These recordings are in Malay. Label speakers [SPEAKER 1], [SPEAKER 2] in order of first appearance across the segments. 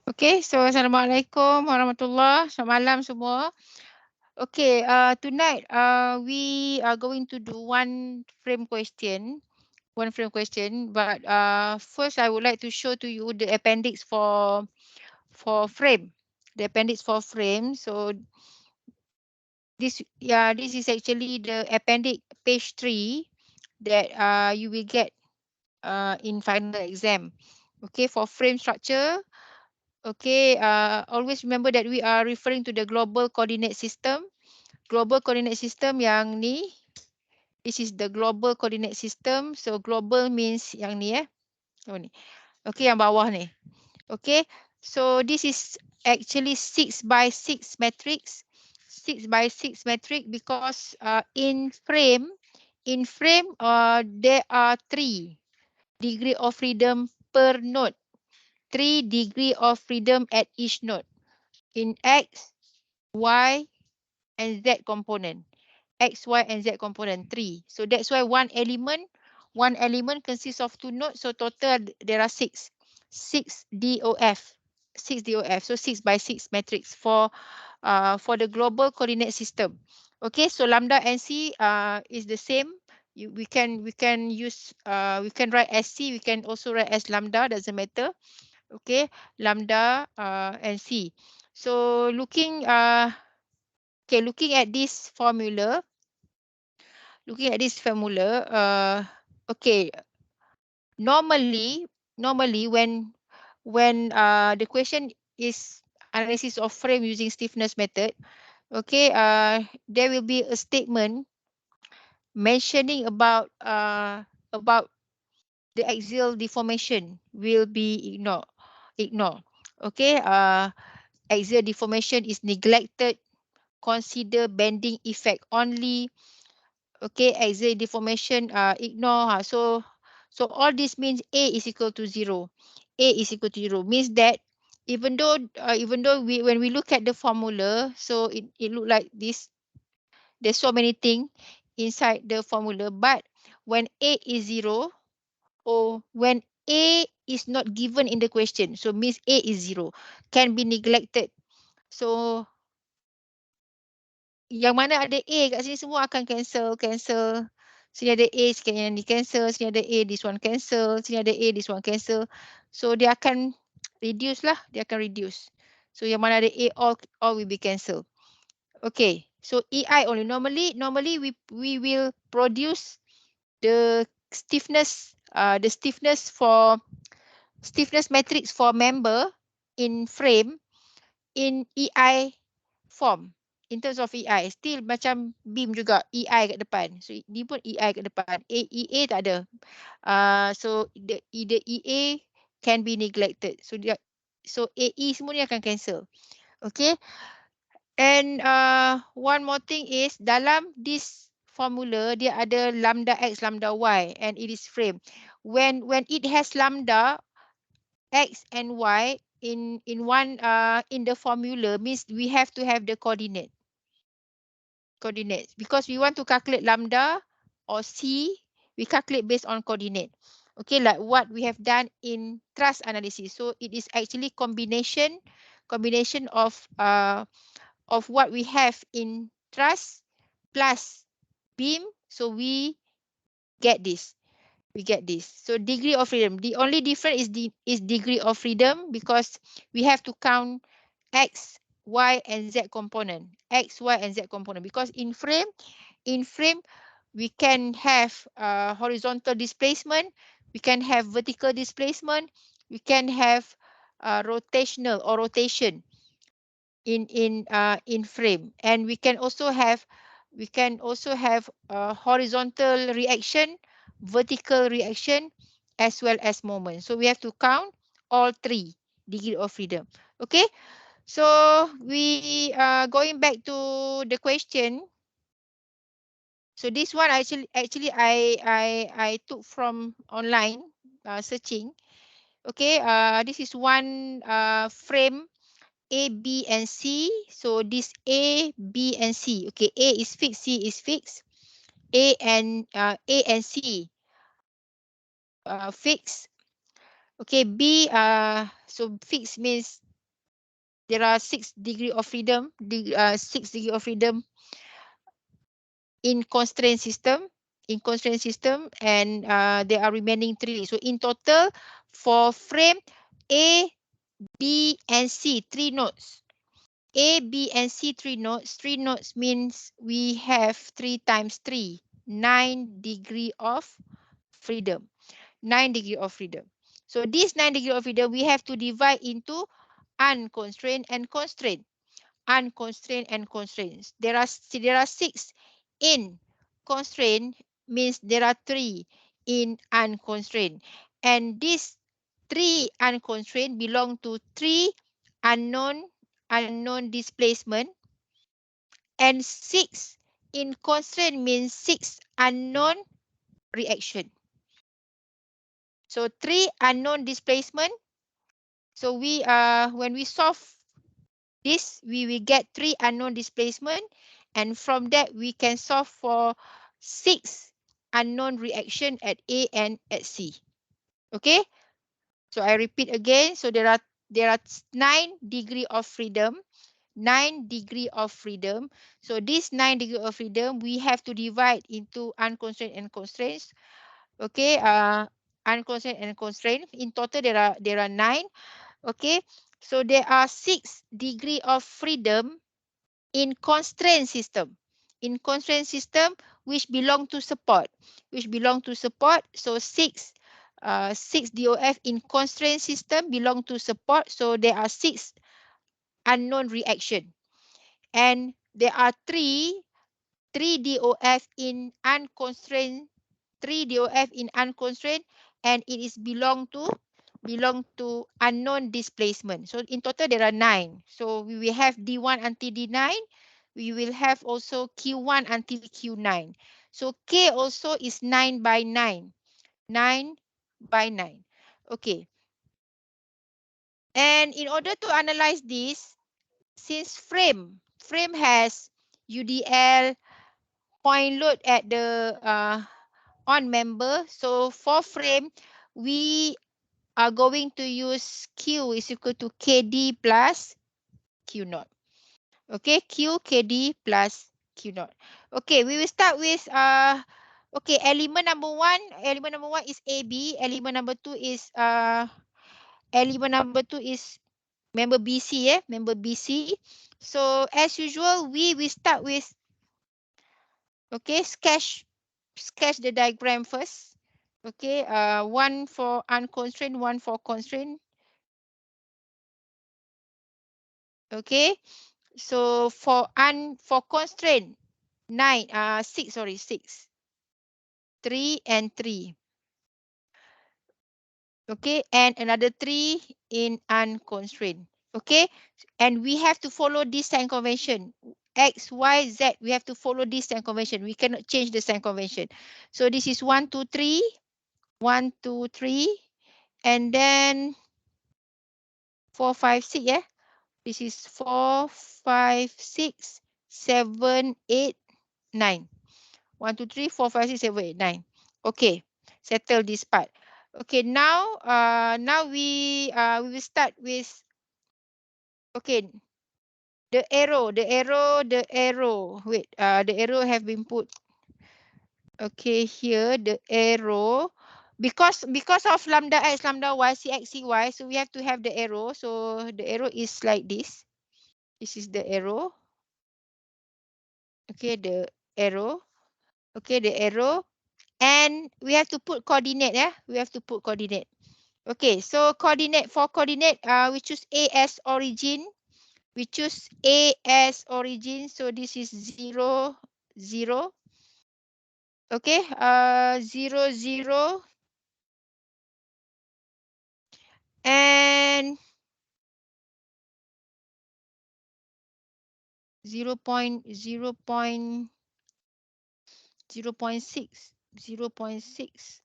[SPEAKER 1] Okay, so Assalamualaikum warahmatullahi. Selamat malam semua. Okay, tonight we are going to do one frame question. But first I would like to show to you the appendix for frame. The appendix for frame. So this is actually the appendix page 3 that you will get in final exam. Okay, for frame structure. Okay, always remember that we are referring to the global coordinate system. Global coordinate system yang ni. This is the global coordinate system. So global means yang ni Oh ni. Okay, yang bawah ni. Okay, so this is actually 6 by 6 matrix. 6 by 6 matrix because in frame there are 3 degree of freedom per node. 3 degree of freedom at each node. In X, Y, and Z component. X, Y, and Z component 3. So that's why one element consists of 2 nodes. So total there are 6. 6 DOF. 6 DOF. So 6 by 6 matrix for the global coordinate system. Okay, so lambda NC is the same. We can use we can write SC, we can also write as lambda, doesn't matter. Okay, lambda NC. So looking at this formula, okay, normally when the question is analysis of frame using stiffness method, okay, there will be a statement mentioning about the axial deformation will be ignore. Okay, axial deformation is neglected. Consider bending effect only. Okay, axial deformation ignore. So all this means A is equal to 0. A is equal to 0 means that even though when we look at the formula, so it look like this. There's so many things inside the formula, but when A is 0 or when A is not given in the question, so means A is 0, can be neglected. So yang mana ada A kat sini semua akan cancel. Sini ada A, sikit yang di cancel. Sini ada A, this one cancel. Sini ada A, this one cancel. So dia akan reduce lah. So yang mana ada A, all will be cancel. Okay. So EI only. Normally we will produce the stiffness matrix for member in frame in EI form. In terms of EI, still macam beam juga, EI kat depan. So ni pun EI kat depan. EA tak ada. So the EA can be neglected. So AE semua ni akan cancel. Okay. And one more thing is dalam this formula dia ada lambda X, lambda Y, and it is frame. When it has lambda X and Y in the formula, means we have to have the coordinates because we want to calculate lambda or C, we calculate based on coordinate. Okay, like what we have done in truss analysis. So it is actually combination of what we have in truss plus beam. So we get this. So degree of freedom. The only difference is degree of freedom because we have to count X, Y, and Z component. X, Y, and Z component. Because in frame, we can have horizontal displacement. We can have vertical displacement. We can have rotational or rotation in frame, and we can also have horizontal reaction, vertical reaction, as well as moment. So we have to count all 3 degree of freedom. Okay, so we are going back to the question. So this one actually I took from online searching. Okay, this is one frame A, B, and C. So this A, B, and C. Okay, A is fixed, C is fixed. A and C fixed. Okay, B, so fixed means there are 6 degree of freedom, 6 degree of freedom in constraint system, and there are remaining 3. So in total, for frame A, B, and C, 3 nodes. A, B, and C, 3 nodes. 3 nodes means we have 3 times 3, 9 degree of freedom. 9 degree of freedom. So this 9 degree of freedom, we have to divide into unconstrained and constrained. Unconstrained and constraints. There are 6 in constrained, means there are 3 in unconstrained. And these 3 unconstrained belong to 3 unknown displacement, and 6 in constraint means 6 unknown reaction. So 3 unknown displacement. So when we solve this, we will get 3 unknown displacement, and from that we can solve for 6 unknown reaction at A and at C. Okay, so I repeat again. So there are 9 degree of freedom. 9 degree of freedom. So this 9 degree of freedom, we have to divide into unconstrained and constraints. Okay, unconstrained and constrained. In total, there are 9. Okay, so there are 6 degree of freedom in constraint system. In constraint system, which belong to support. So 6 DOF in constraint system belong to support. So there are 6 unknown reaction. And there are 3 DOF in unconstrained, 3 DOF in unconstrained, and it is belong to unknown displacement. So in total there are 9. So we will have D1 until D9. We will have also Q1 until Q9. So K also is 9 by 9. 9 by 9. Okay. And in order to analyze this, since frame has UDL, point load at the on member. So for frame, we are going to use Q is equal to KD plus Q naught. Okay, Q KD plus Q naught. Okay, we will start with okay, element number one is AB. Element number two is member BC, member BC. So as usual, we will start with, okay, sketch the diagram first. Okay, one for unconstrained, one for constrained. Okay, so for constraint, 6, 3 and 3. Okay, and another 3 in unconstrained. Okay, and we have to follow this sign convention. X, Y, Z, we have to follow this sign convention. We cannot change the sign convention. So this is 1, 2, 3, 1, 2, 3, and then 4, 5, 6, yeah. This is 4, 5, 6, 7, 8, 9. 1, 2, 3, 4, 5, 6, 7, 8, 9. Okay, settle this part. Okay, now we will start with, okay, the arrow. Wait, the arrow have been put. Okay, here the arrow. Because of lambda x, lambda y, cx, cy, so we have to have the arrow. So the arrow is like this. This is the arrow. Okay, the arrow. Okay, the arrow. And we have to put coordinate, yeah. We have to put coordinate. Okay, so for coordinate, we choose A as origin. We choose A as origin. So this is 0, 0. Okay, 0, 0. And 0 0.6. 0.6.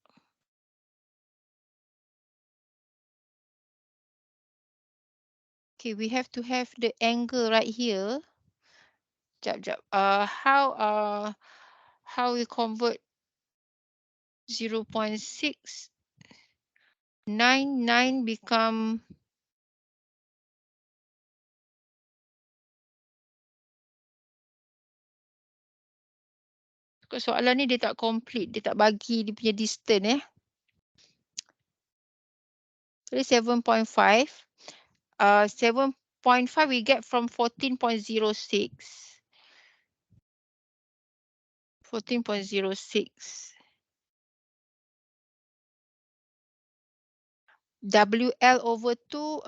[SPEAKER 1] Okay, we have to have the angle right here. Jap. How we convert 0.6? 9 become Soalan ni dia tak complete. Dia tak bagi dia punya distance. So 7.5. 7.5 we get from 14.06. 14.06. WL over 2,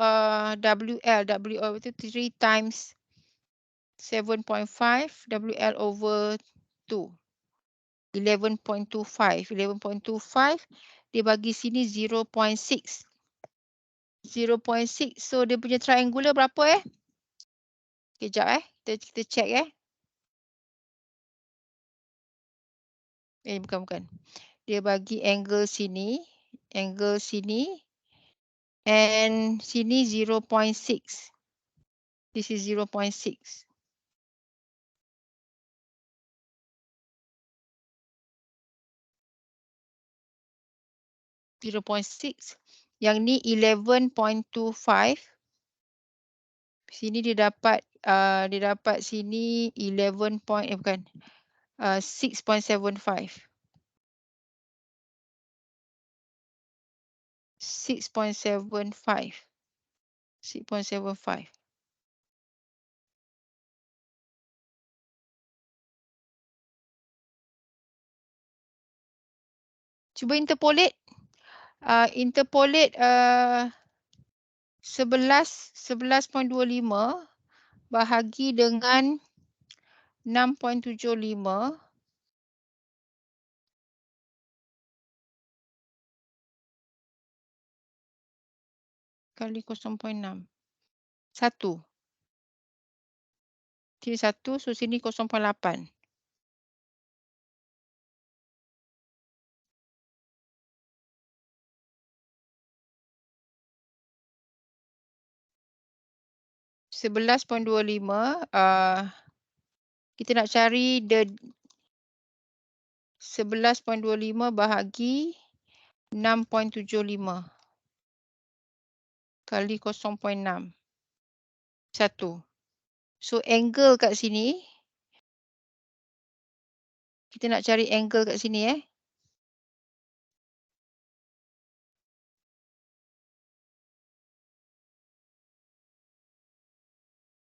[SPEAKER 1] WL over 2, 3 times 7.5, WL over 2. 11.25. 11.25, dia bagi sini 0.6. 0.6, so dia punya triangular berapa Kejap kita check bukan. Dia bagi angle sini, and sini 0.6. This is 0.6. Yang ni 11.25. Sini dia dapat sini 6.75. 6.75. Cuba interpolate. Interpolate 11.25 bahagi dengan 6.75 kali 0.6. 1. Sini 1, so sini 0.8. Kita nak cari 11.25 bahagi 6.75 kali 0.6. 1. So angle kat sini, kita nak cari angle kat sini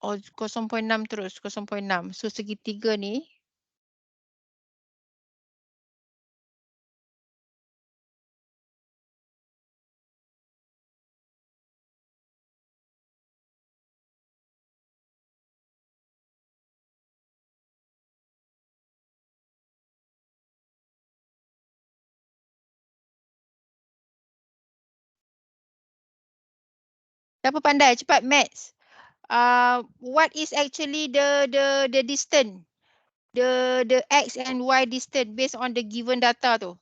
[SPEAKER 1] Oh, 0.6 terus, 0.6. So segitiga ni siapa pandai? Cepat maths. What is actually the distance? The X and Y distance based on the given data tu.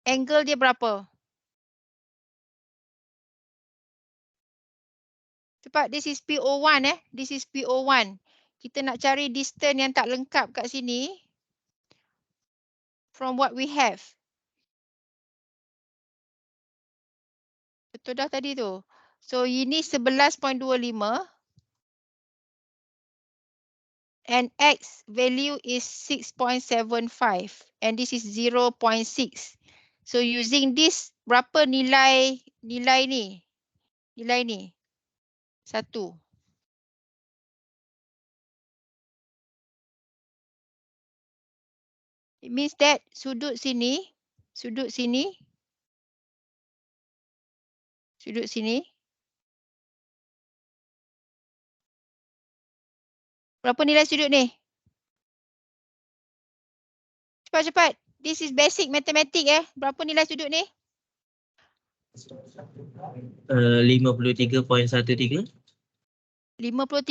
[SPEAKER 1] Angle dia berapa? Cepat, this is PO1 This is PO1. Kita nak cari distance yang tak lengkap kat sini. From what we have. Betul dah tadi tu. So ini 11.25. And X value is 6.75. And this is 0.6. So using this, berapa nilai ni? Nilai ni. 1. It means that sudut sini. Berapa nilai sudut ni? Cepat. This is basic mathematics Berapa nilai sudut ni?
[SPEAKER 2] 53.13.
[SPEAKER 1] 53.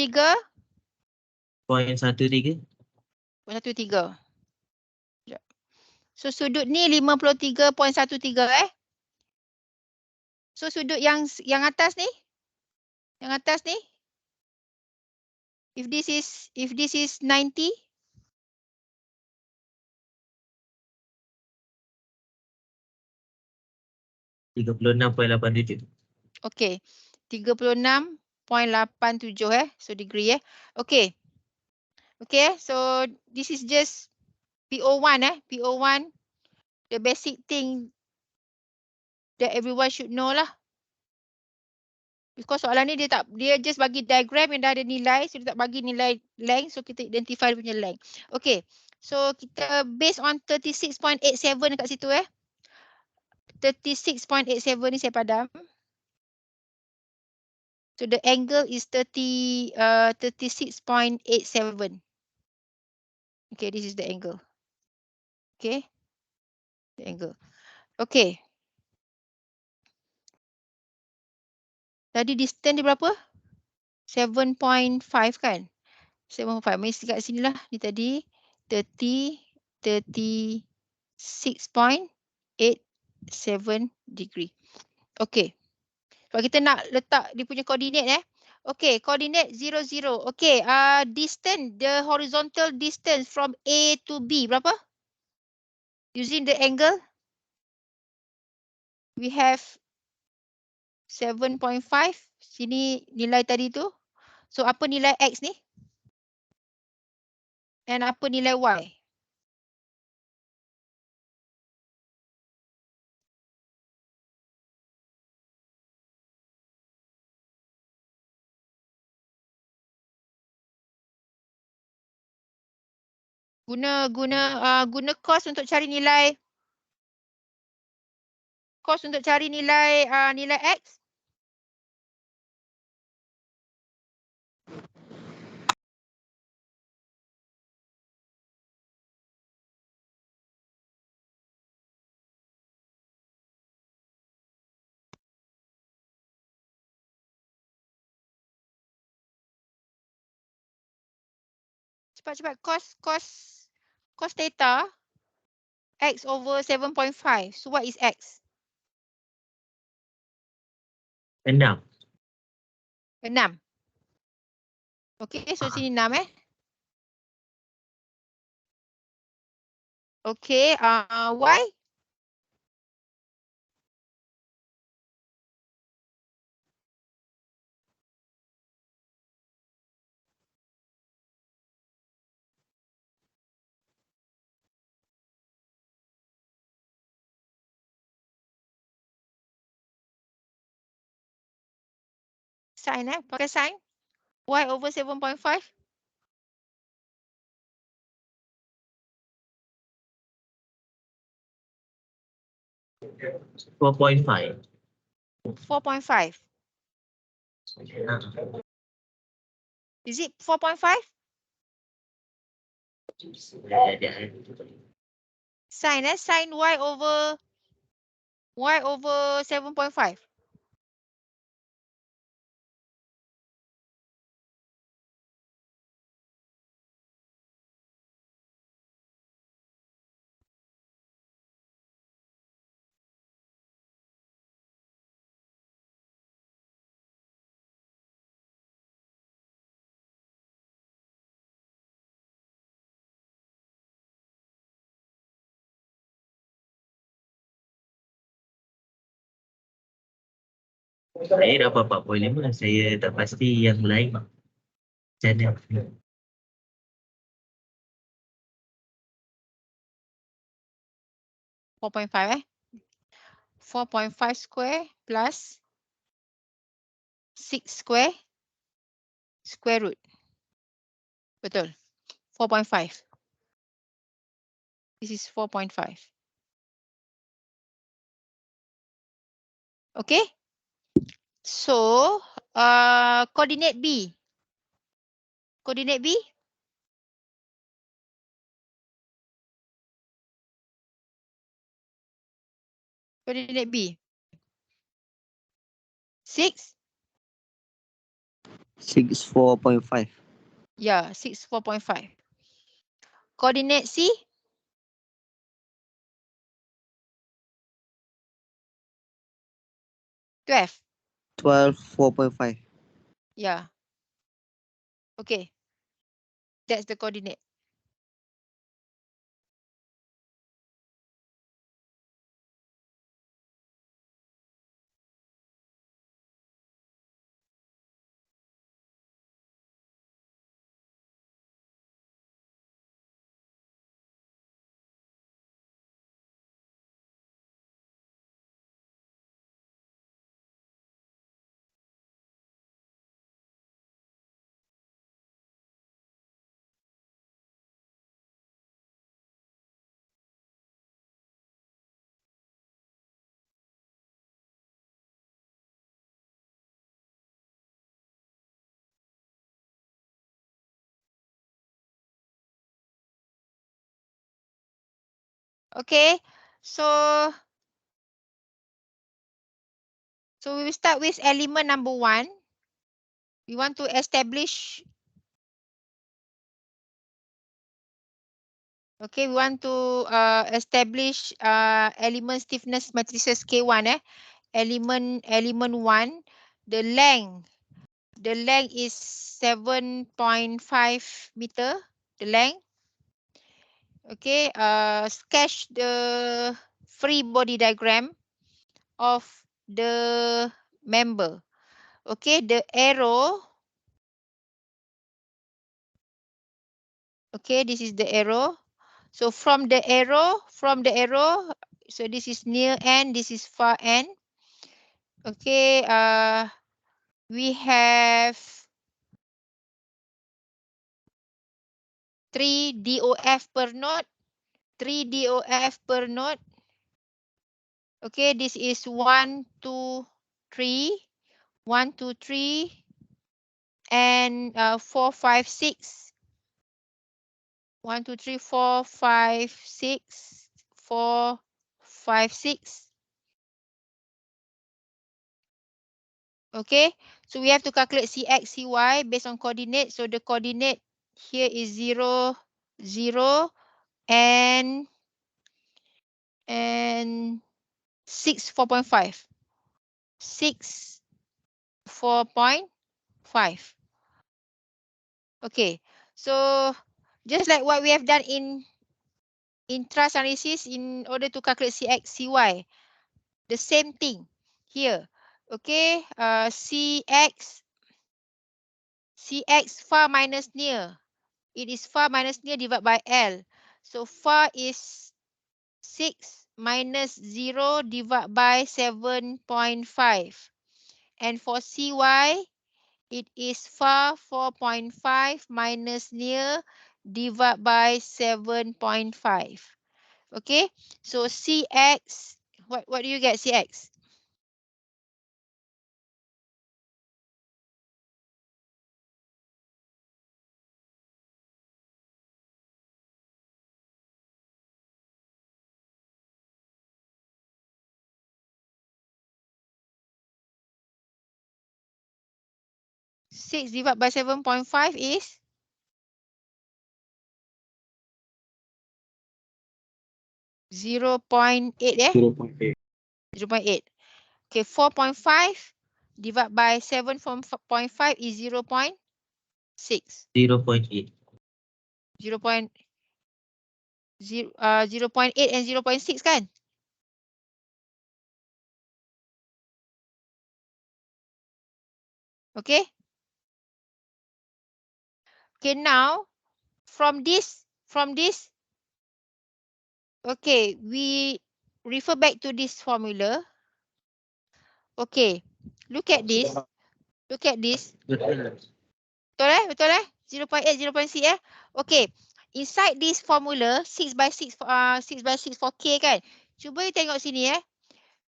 [SPEAKER 2] 0.13.
[SPEAKER 1] So sudut ni 53.13 So sudut yang atas ni? Yang atas ni? If this is 90,
[SPEAKER 2] 36.87.
[SPEAKER 1] okay. 36.87 So degree Okay. Okay, so this is just PO1 PO1, the basic thing that everyone should know lah. Because soalan ni dia just bagi diagram yang dah ada nilai, so dia tak bagi nilai length, so kita identify punya length. Okay, so kita based on 36.87 dekat situ 36.87 ni saya padam. So the angle is 36.87. Okay, this is the angle. Okay, the angle. Okay. Tadi distance dia berapa? 7.5 kan? 7.5. Mesti kat sini lah. Ni tadi 36.87 degree. Okay. Kalau kita nak letak dia punya koordinat Okay, koordinat 0, 0. Okay, distance, the horizontal distance from A to B berapa? Using the angle, we have 7.5. Sini nilai tadi tu. So, apa nilai X ni? And apa nilai Y? Guna cos untuk cari nilai nilai X. Cepat-cepat. Cos theta X over 7.5. So what is X?
[SPEAKER 2] 6.
[SPEAKER 1] 6. Okay, so sini 6 Okay, Y? Sin pakai sin. Y over 7.5.
[SPEAKER 2] 4.5.
[SPEAKER 1] 4.5. Is it 4.5? Sin sin Y over 7.5.
[SPEAKER 2] Saya dapat 4.5. Saya tak pasti yang lain. Macam mana?
[SPEAKER 1] 4.5 4.5 square plus 6 square root. Betul. 4.5. This is 4.5. Okay. So, coordinate B. Coordinate B. Coordinate B. 6.
[SPEAKER 3] 6 4.5.
[SPEAKER 1] Yeah, 6 4.5. Coordinate C. 12.
[SPEAKER 3] 12 4.5.
[SPEAKER 1] Yeah. Okay. That's the coordinate. Okay, so we will start with element number 1. We want to establish. Okay, we want to establish element stiffness matrices K1. Element 1, the length is 7.5 meter. The length. Okay, sketch the free body diagram of the member. Okay, the arrow. Okay, this is the arrow. So from the arrow, so this is near end, this is far end. Okay, we have 3 DOF per node. 3 DOF per node. Okay, this is 1, 2, 3. 1, 2, 3. And 4, 5, 6. 1, 2, 3, 4, 5, 6. 4, 5, 6. Okay, so we have to calculate CX, CY based on coordinate. So the coordinate here is 0, 0, and 6, 4.5. 6, 4.5. Okay, so just like what we have done in trust analysis in order to calculate CX, CY, the same thing here. Okay, CX far minus near. It is far minus near divided by L. So far is 6 minus 0 divided by 7.5. And for CY, it is far 4.5 minus near divided by 7.5. Okay, so CX, what do you get CX? Six divided by 7.5 is 0.8,
[SPEAKER 2] 0.8.
[SPEAKER 1] 0.8. Okay, 4.5 divided by 7.5 is 0.6.
[SPEAKER 2] 0.8.
[SPEAKER 1] 0.8 and 0.6 kan? Okay. Okay, now from this, okay, we refer back to this formula. Okay, look at this. Look at this.
[SPEAKER 2] Betul.
[SPEAKER 1] Betul 0.8, 0.6 Okay. Inside this formula 6 by 6 6 by 6 for K kan. Cuba you tengok sini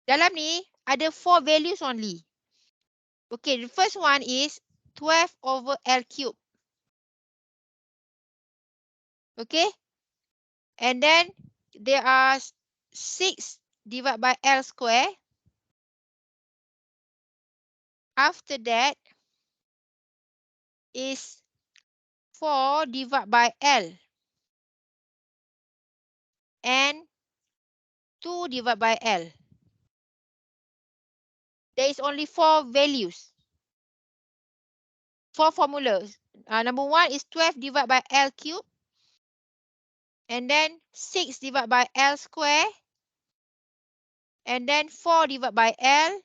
[SPEAKER 1] Dalam ni ada 4 values only. Okay, the first one is 12 over L cube. Okay. And then there are 6 divided by L square. After that is 4 divided by L. And 2 divided by L. There is only 4 values. 4 formulas. Number 1 is 12 divided by L cube. And then 6 divided by L square. And then 4 divided by L.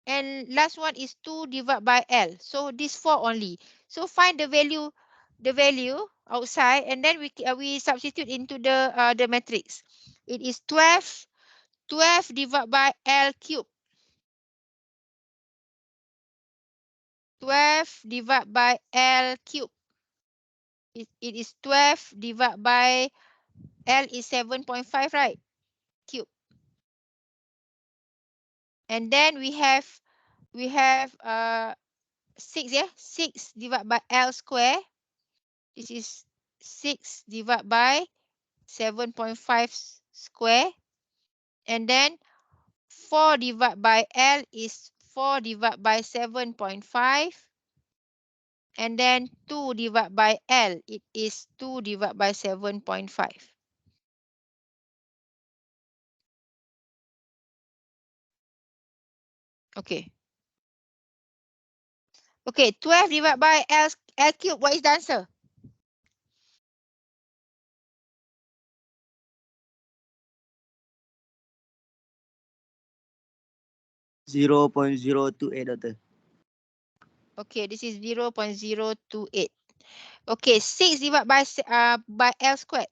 [SPEAKER 1] And last one is 2 divided by L. So this 4 only. So find the value outside, and then we substitute into the matrix. It is 12 divided by L cube. 12 divided by L cube. It is 12 divided by L is 7.5, right? Cube. And then we have 6, 6 divided by L square. This is 6 divided by 7.5 square. And then 4 divided by L is 4 divided by 7.5. And then 2 divided by L, it is 2 divided by 7.5. Okay. Okay, 12 divided by L cube, what is the answer?
[SPEAKER 3] 0.028, Doctor.
[SPEAKER 1] Okay, this is 0.028. Okay, 6 divided by L squared.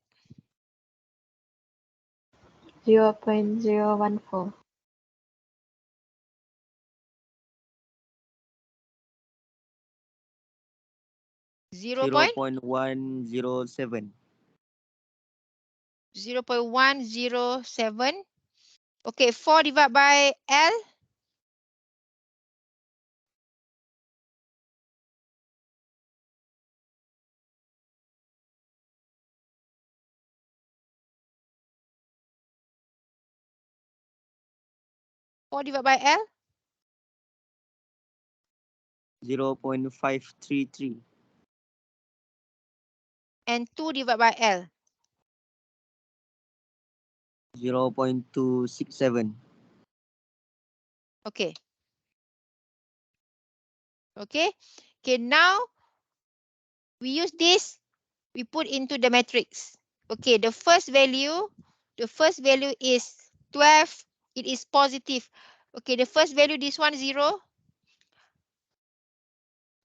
[SPEAKER 4] 0.014.
[SPEAKER 3] 0.107.
[SPEAKER 1] 0.107. Okay, 4 divided by L. 4 divided by L.
[SPEAKER 3] 0.533.
[SPEAKER 1] And 2 divided by L.
[SPEAKER 3] 0.267.
[SPEAKER 1] Okay. Okay. Okay, now we use this. We put into the matrix. Okay, the first value is 12. It is positive. Okay, the first value, this one 0.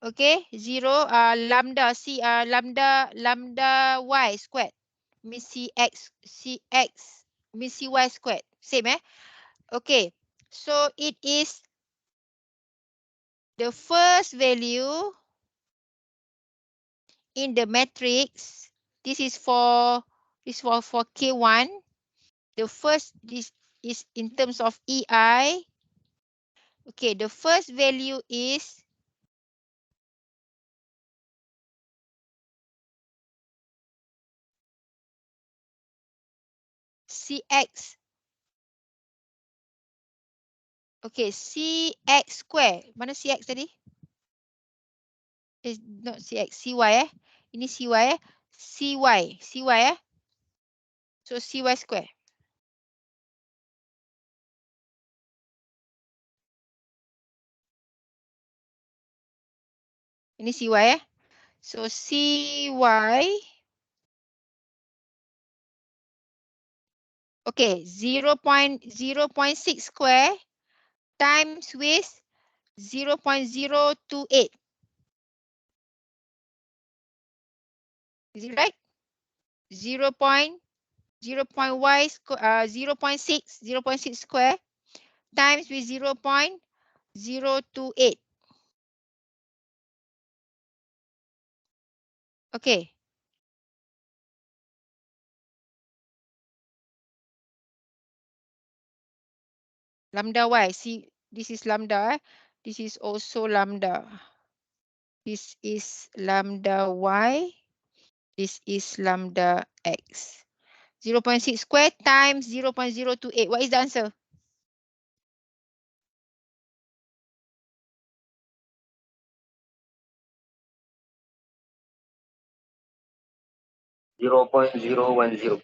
[SPEAKER 1] Okay, 0, lambda y squared means cx means cy squared. Same, eh? Okay, so it is the first value in the matrix. This is for K1. The first, this is in terms of EI. Okay, the first value is CX. Okay, CX square. Mana CX tadi? It's not CX, CY eh. Ini CY eh. CY eh. So CY square. Ini CY eh. So CY. Okay, 0.6 square times with 0.028. Is it right? 0.6 square times with 0.028. Okay. Lambda y. See, this is lambda. This is also lambda. This is lambda y. This is lambda x. 0.6 square times 0.028. What is the answer?
[SPEAKER 2] 0.010.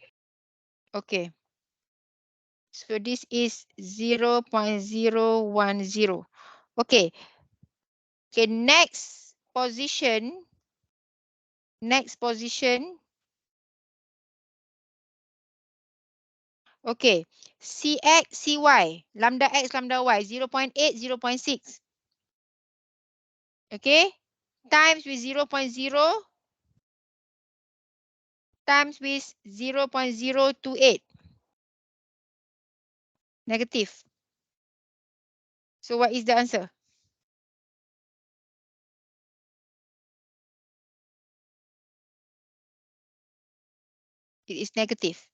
[SPEAKER 1] Okay. So this is 0.010. Okay. Okay, next position. Okay. CX, CY. Lambda x, lambda y. 0.8, 0.6. Okay. Times with 0.0. Times with 0.028. Negative. So what is the answer? It is negative.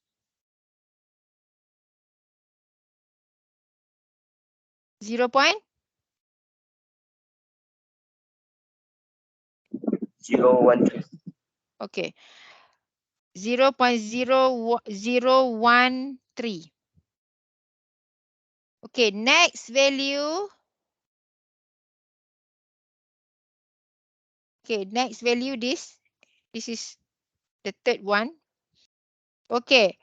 [SPEAKER 1] Zero point?
[SPEAKER 2] 0.13.
[SPEAKER 1] Okay. 0.001 3. Okay, next value. Okay, next value this. This is the third one. Okay.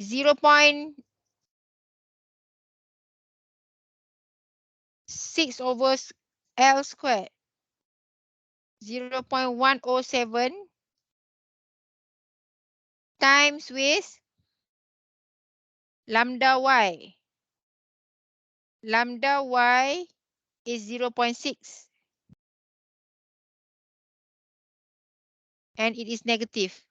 [SPEAKER 1] 0.6 over L squared. 0.107 times with lambda y. Lambda y is 0.6. And it is negative.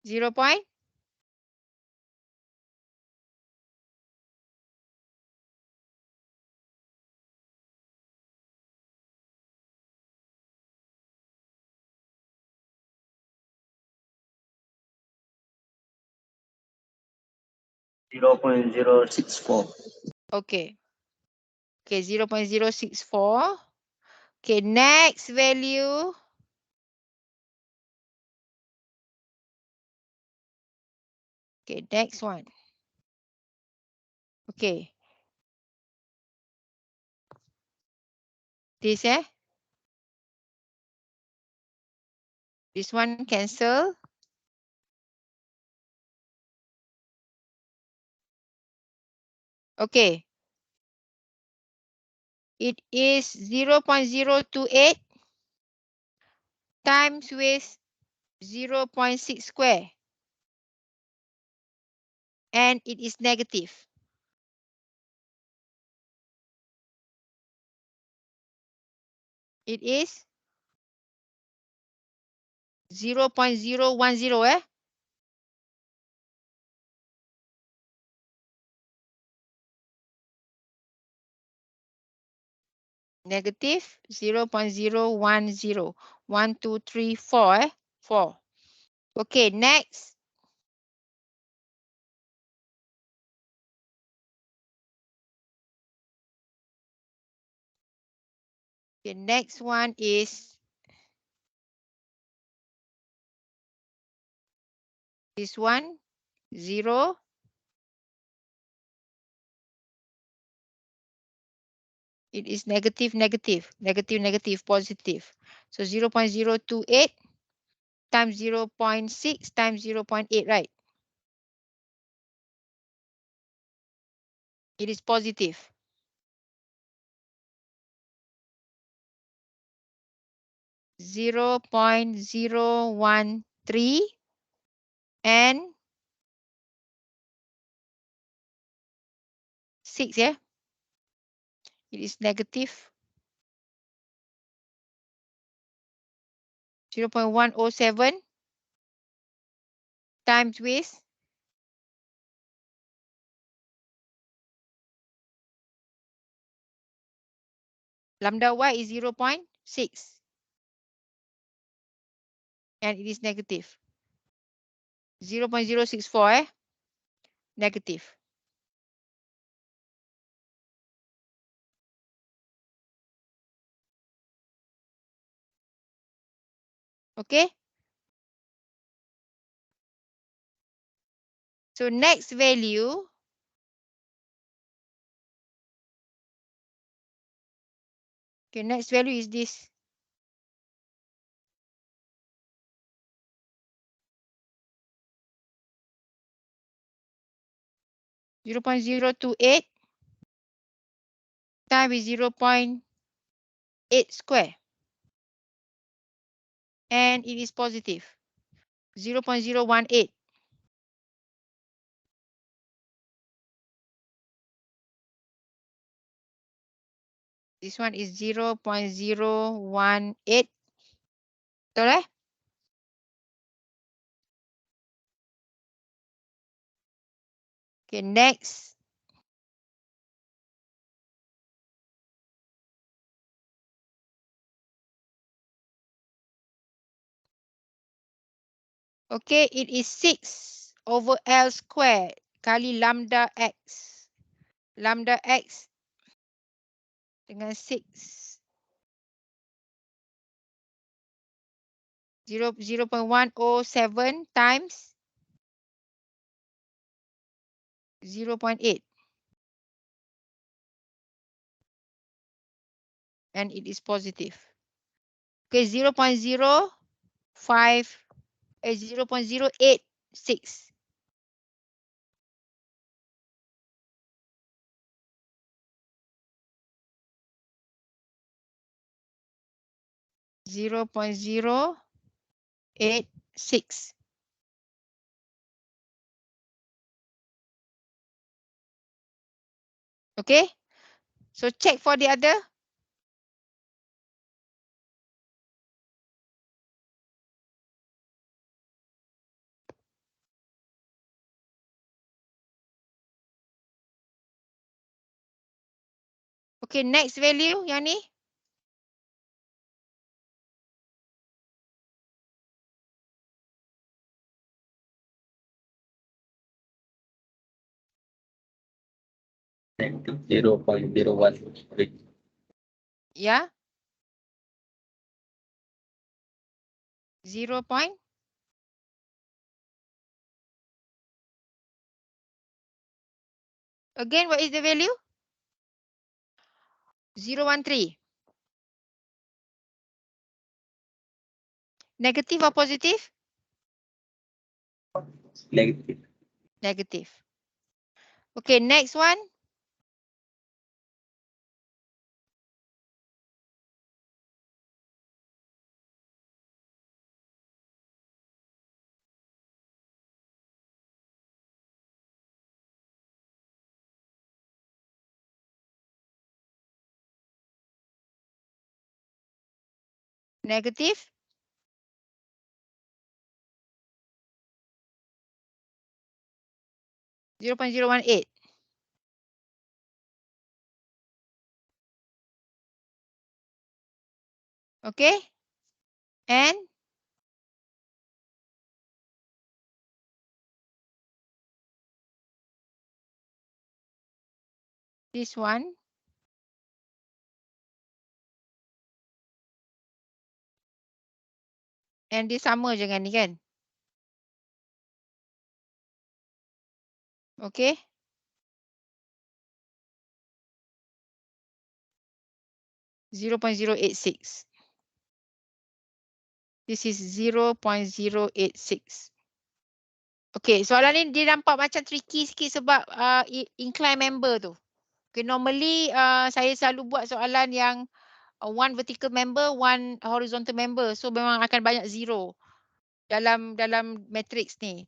[SPEAKER 1] 0.
[SPEAKER 3] 0.064.
[SPEAKER 1] Okay. Okay, 0.064. Okay, next value. Okay, next one. Okay. This This one cancel. Okay. It is 0.028 times with 0.6 square. And it is negative. It is 0.010. Negative 0.010. 1, 2, 3, 4. 4. Okay, next. The next one is this one, 0. It is negative, negative, negative, negative, positive. So 0.028 times 0.6 times 0.8, right? It is positive. 0.013 and 6, yeah? It is negative. 0.107 times with lambda y is 0.6 and it is negative. 0.064, negative. Okay? So next value, okay, next value is this. 0.028 times with 0.8 square. And it is positive. 0.018. This one is 0.018. Betul eh? Okay, next. Okay, it is 6 over L squared kali lambda X. Lambda X dengan 6. 0.107 times 0.8. And it is positive. Okay, 0.05, 0.086. Zero point zero 86. Okay, so check for the other. Okay, next value yang ni.
[SPEAKER 2] Negative 0.013.
[SPEAKER 1] Ya. 0 point. Again, what is the value? 0.13. Negative or positive?
[SPEAKER 2] Negative.
[SPEAKER 1] Negative. Okay, next one. Negative. Zero point zero one eight. Okay. And this one. And dia sama je dengan ni kan? Okay. Zero point zero eight six. This is 0.086. Okay, soalan ni dia nampak macam tricky sikit sebab incline member tu. Okay, normally saya selalu buat soalan yang one vertical member, one horizontal member. So memang akan banyak zero dalam matrix ni.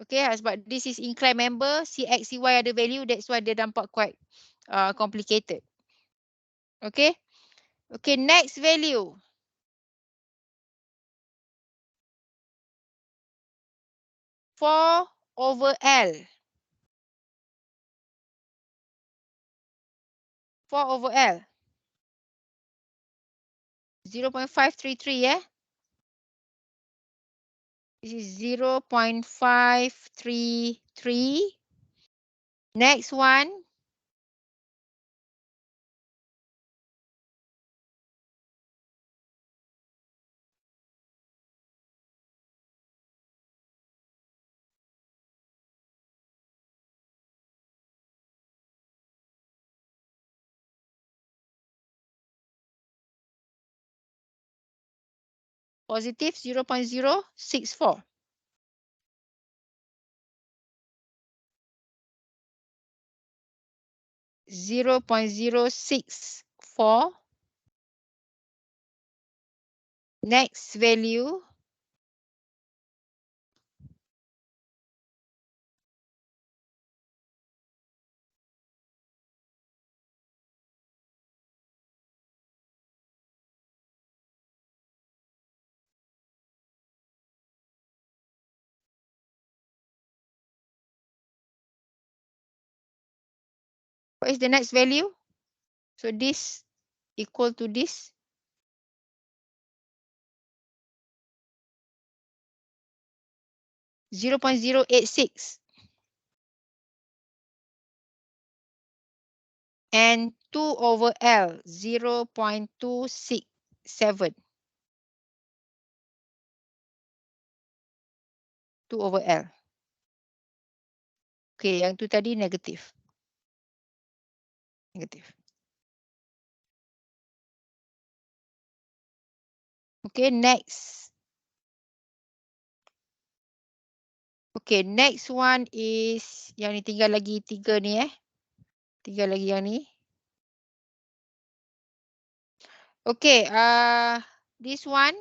[SPEAKER 1] Okay, sebab this is incline member, CX, CY ada value, that's why dia nampak quite complicated. Okay. Okay, next value. Four over L. 4 over L. 0.533, yeah? This is 0.533. Next one. Positive 0.064. Zero point zero six four. Next value. What is the next value? So this equal to this. Zero point zero eight six. And 2 over L, 0.267. 2/L. Okay, yang tu tadi negatif. Negatif. Okay, next. Okay, next one is yang ni tinggal lagi 3 ni Tinggal lagi yang ni. Okay, this one.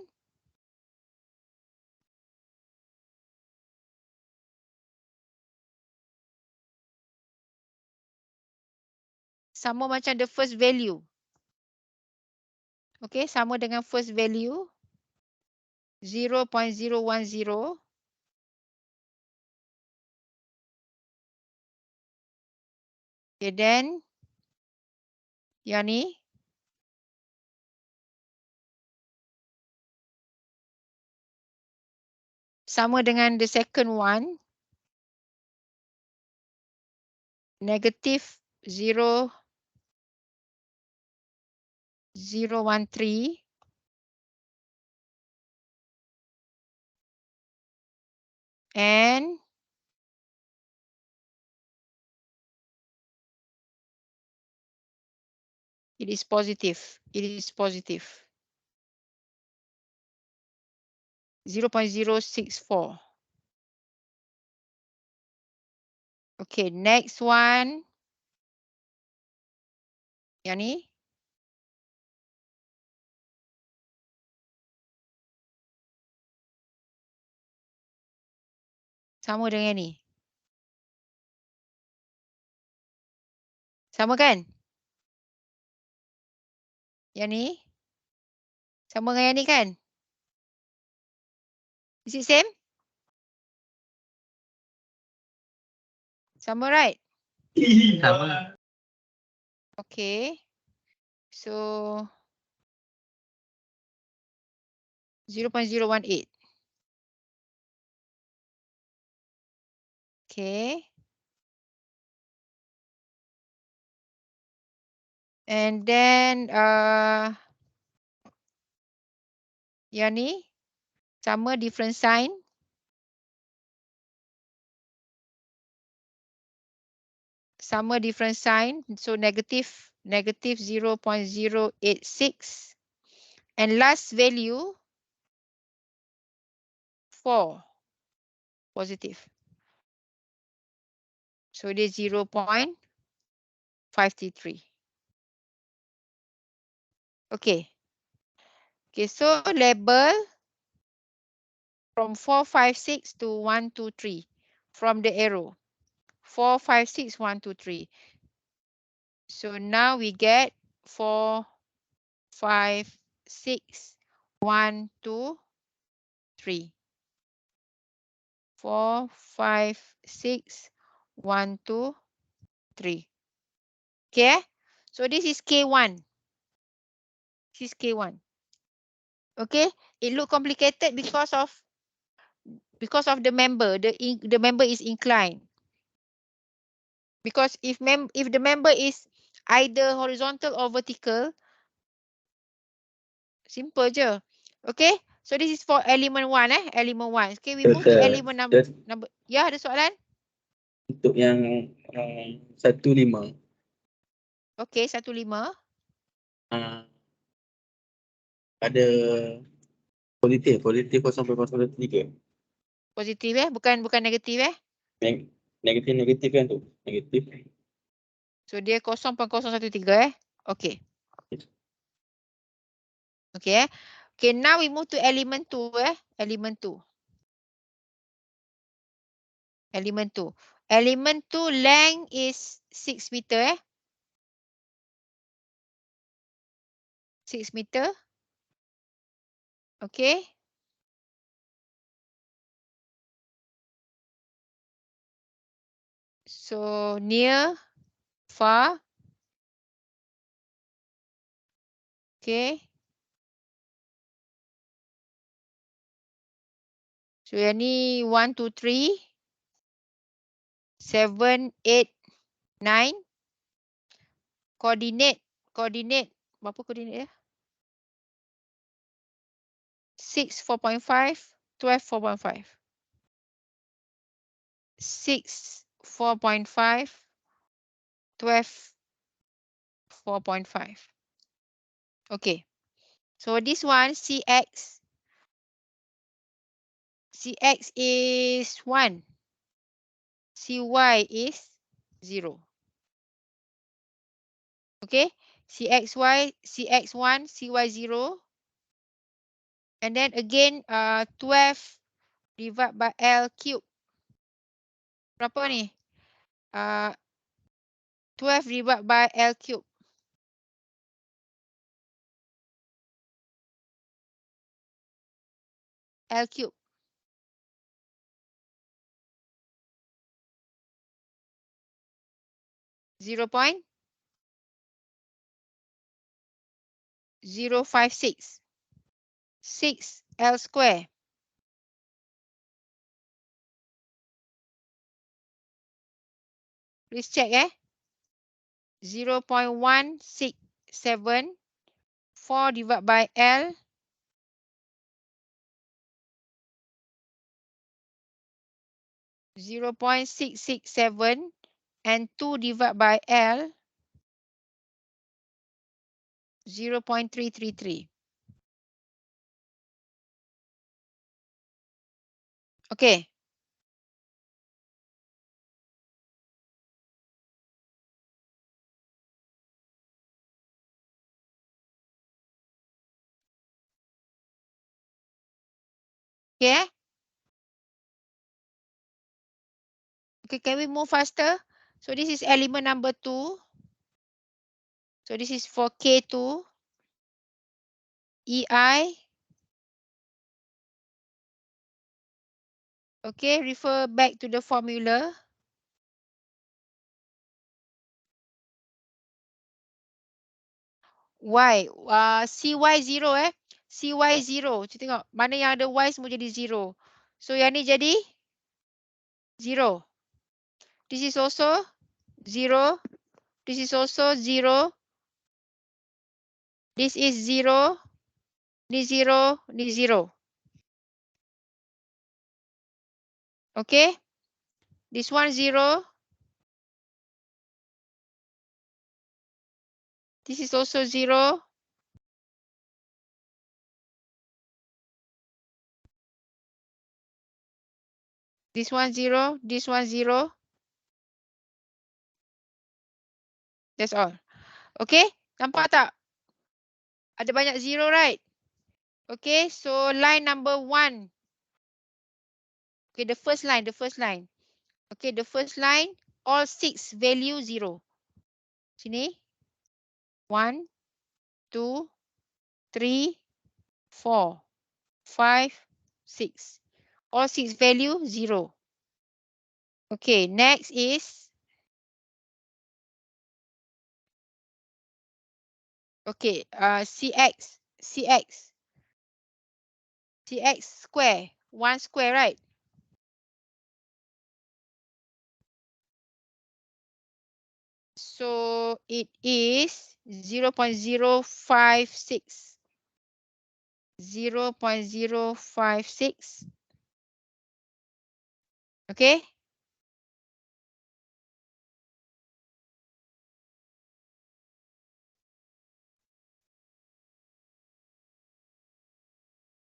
[SPEAKER 1] Sama macam the first value. Okay, sama dengan first value. 0.010. Okay, then yang ni. Sama dengan the second one. Negative 0.013. And it is positive. It is positive. 0.064. Okay, next one. Yang ni. Sama dengan ni. Sama kan? Yang ni. Sama dengan yang ni kan? Is it same? Sama, right?
[SPEAKER 2] Sama.
[SPEAKER 1] Okay. So 0.018. Okay. And then yang ni sama different sign. Sama different sign. So negative 0.086. And last value 4. Positive. So dia 0.533. Okay. Okay, so label from 4, 5, 6 to 1, 2, 3 from the arrow. 4, 5, 6, 1, 2, 3. So now we get 4, 5, 6, 1, 2, 3. 4, 5, 6, 1, 2, 3. Okay. So this is K1. This is K1. Okay. It look complicated because of the member. The member is inclined. Because if the member is either horizontal or vertical, simple je. Okay. So this is for element 1 element 1. Okay, we move to element number. Ya, ada soalan?
[SPEAKER 4] Untuk yang 15.
[SPEAKER 1] Okay, 15.
[SPEAKER 4] Ada positif 0.003.
[SPEAKER 1] Positif bukan negatif
[SPEAKER 4] Negatif kan tu. Negatif.
[SPEAKER 1] So dia 0.013 Okay. Okay. Okay, now we move to element 2 element 2. Element 2. Element 2 length is 6 meter 6 meter. Okay. So near, far. Okay. So yang ni 1, 2, 3. 7, 8, 9. Coordinate. Berapa koordinat dia? 6, 4.5. 12, 4.5. 6, 4.5, 12, 4.5. Okay. So this one, Cx is 1. Cy is 0. Okay. Cx1, Cy0. And then again, 12 divided by L cube. Berapa ni? 12 divided by L cube. L cube. 0.056. 6 L square. Please check 0.167. 4 divided by L. 0.667. And 2 divided by L. 0.333. Okay. Okay. Okay, can we move faster? So this is element number 2. So this is for K2. EI. Okay, refer back to the formula. Y. CY0 CY0. Kita tengok mana yang ada Y semua jadi 0. So yang ni jadi 0. This is also 0. This is also 0. This is 0. Ni 0. Ni 0. Okay. This one 0. This is also 0. This one 0. This one 0. That's all. Okay. Nampak tak? Ada banyak 0, right? Okay. So line number 1. Okay. The first line. Okay. The first line. All 6 value 0. Sini. 1, 2, 3, 4, 5, 6. All 6 value 0. Okay, next is, okay, Cx square, 1 square, right? So it is 0.056. 0.056. Okay.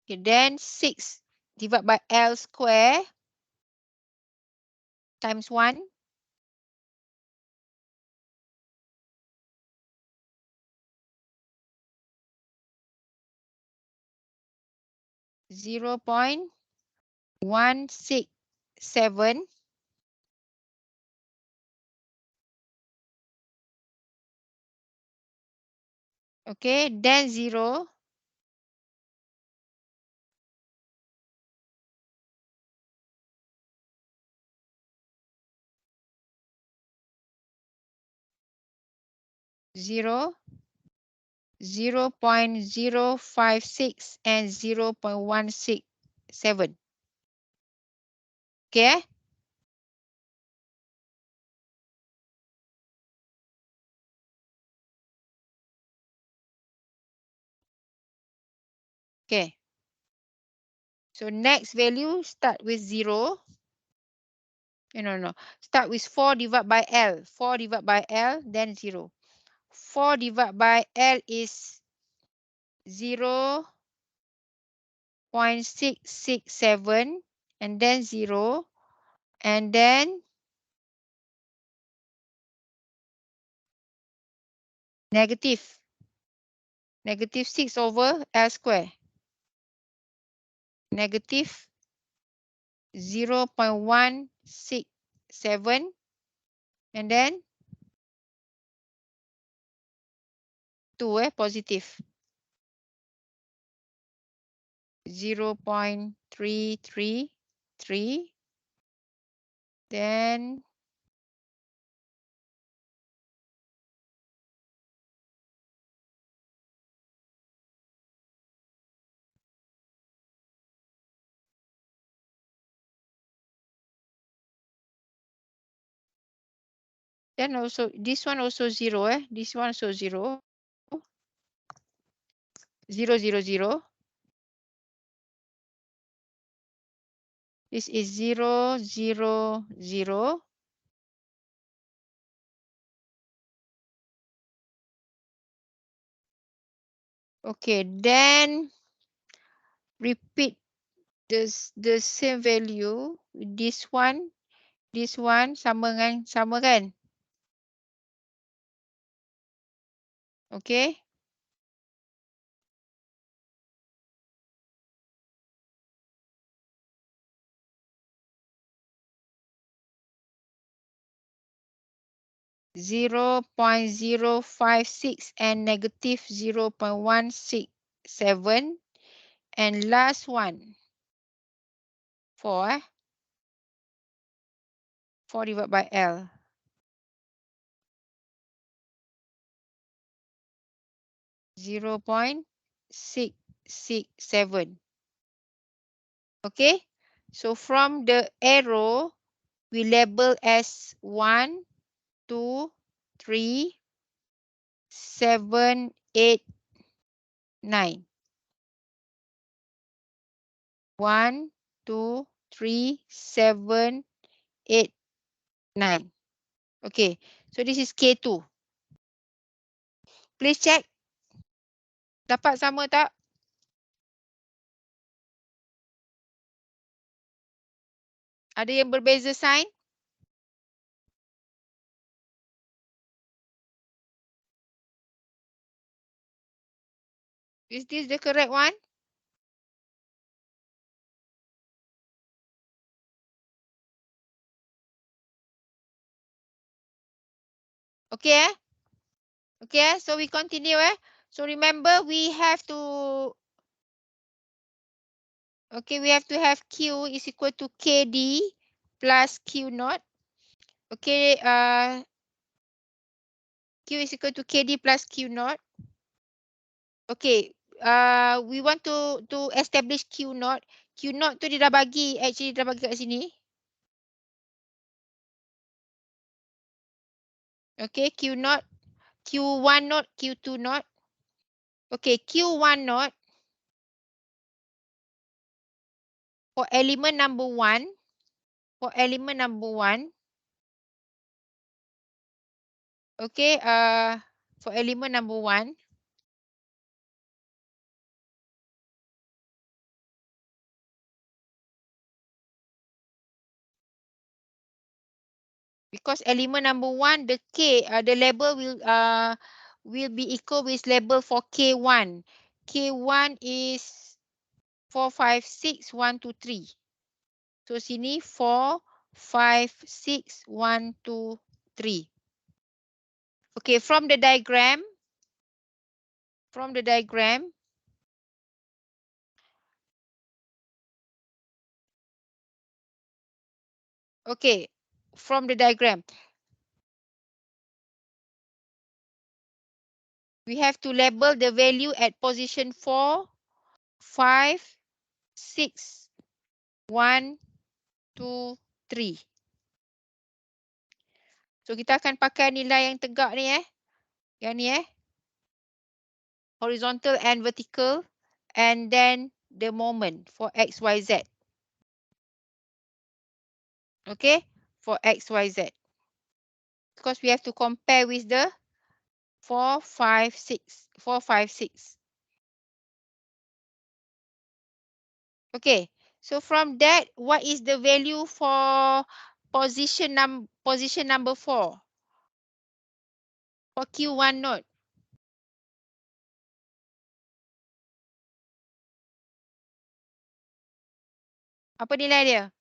[SPEAKER 1] Okay, then 6 divided by L square times 1. 0.167. Okay, then 0. 0, 0.056 and 0.167. Okay. Okay. So next value start with 0. No. Start with 4 divided by L. 4 divided by L, then 0. 4 divided by L is 0.667 and then 0 and then negative 6 over L square. Negative 0.167 and then 2 positive 0.333 then also this one also 0 this one also 0 0 0 0 this is 0 0 0 okay then repeat the same value this one sama kan okay 0.056 and negative 0.167 and last one 4 4 divided by L 0.667 okay so from the arrow we label as 1 2 3 7 8 9 1 2 3 7 8 9 okay so this is K2 please check dapat sama tak ada yang berbeza sign is this the correct one okay okay so we continue so remember we have to okay we have to have Q is equal to KD plus Q naught okay Q is equal to KD plus Q naught okay we want to establish Q naught tu dia dah bagi actually dah bagi kat sini okay Q naught Q1 naught Q2 naught okay Q1 naught for element number 1 okay for element number 1 because element number 1 the K the label will be equal with label for K1 K1 is 4 5 6 1 2 3 so sini 4 5 6 1 2 3 okay from the diagram okay from the diagram we have to label the value at position 4 5 6 1 2 3 so kita akan pakai nilai yang tegak ni yang ni horizontal and vertical and then the moment for X, Y, Z. Okay. for X, Y, Z. Because we have to compare with the 4, 5, 6. 4, 5, 6. Okay. So from that, what is the value for position number 4? For Q1 node. Apa nilai dia?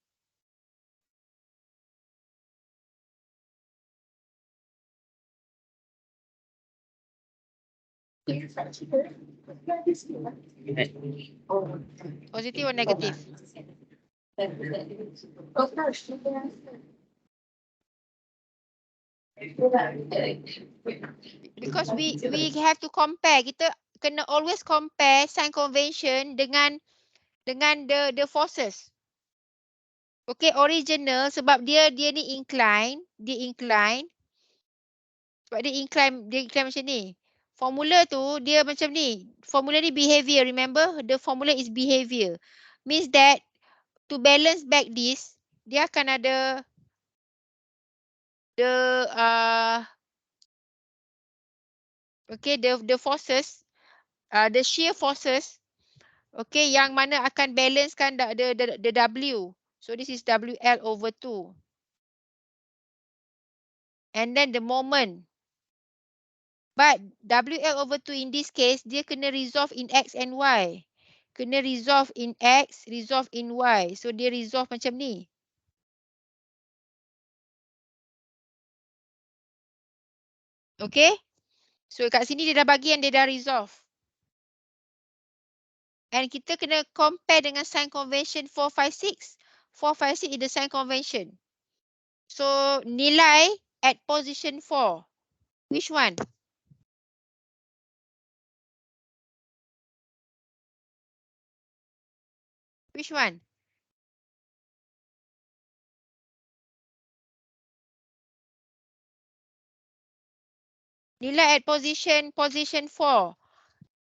[SPEAKER 1] Positif or negatif? Because we have to compare. Kita kena always compare sign convention dengan the forces. Okay, original sebab dia ni incline, dia incline. Sebab dia incline macam ni. Formula tu dia macam ni. Formula ni behavior, remember? The formula is behavior. Means that to balance back this, dia akan ada the forces, the shear forces, okay, yang mana akan balancekan the W. So this is WL over 2. And then the moment. But WL over 2 in this case, dia kena resolve in X and Y. Kena resolve in X, resolve in Y. So dia resolve macam ni. Okay. So kat sini dia dah bagi yang dia dah resolve. And kita kena compare dengan sign convention 456. 456 is the sign convention. So nilai at position 4. Which one? Which one? Nilai at position 4.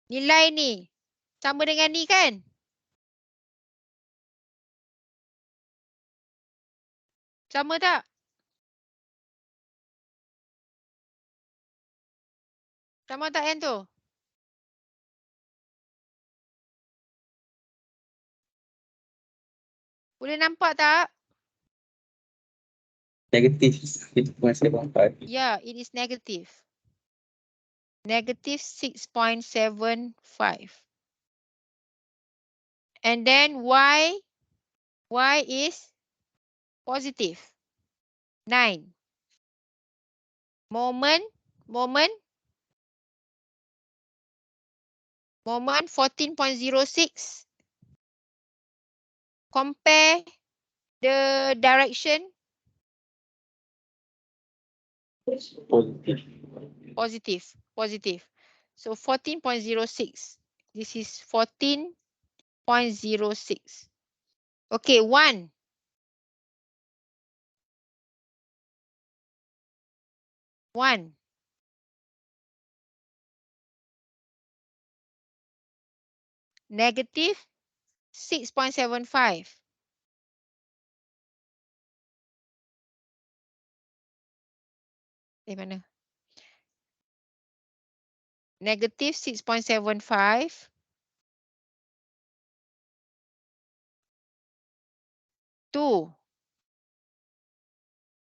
[SPEAKER 1] Nilai ni sama dengan ni kan? Sama tak? Sama tak yang tu? Boleh nampak tak?
[SPEAKER 4] Negatif 6.75.
[SPEAKER 1] Yeah, it is negative. Negative 6.75. And then Y is positive. 9. Moment 14.06. Compare the direction positive. So 14.06. This is 14.06. Okay, 1. Negative 6.75. Mana? Negative 6.75. 2.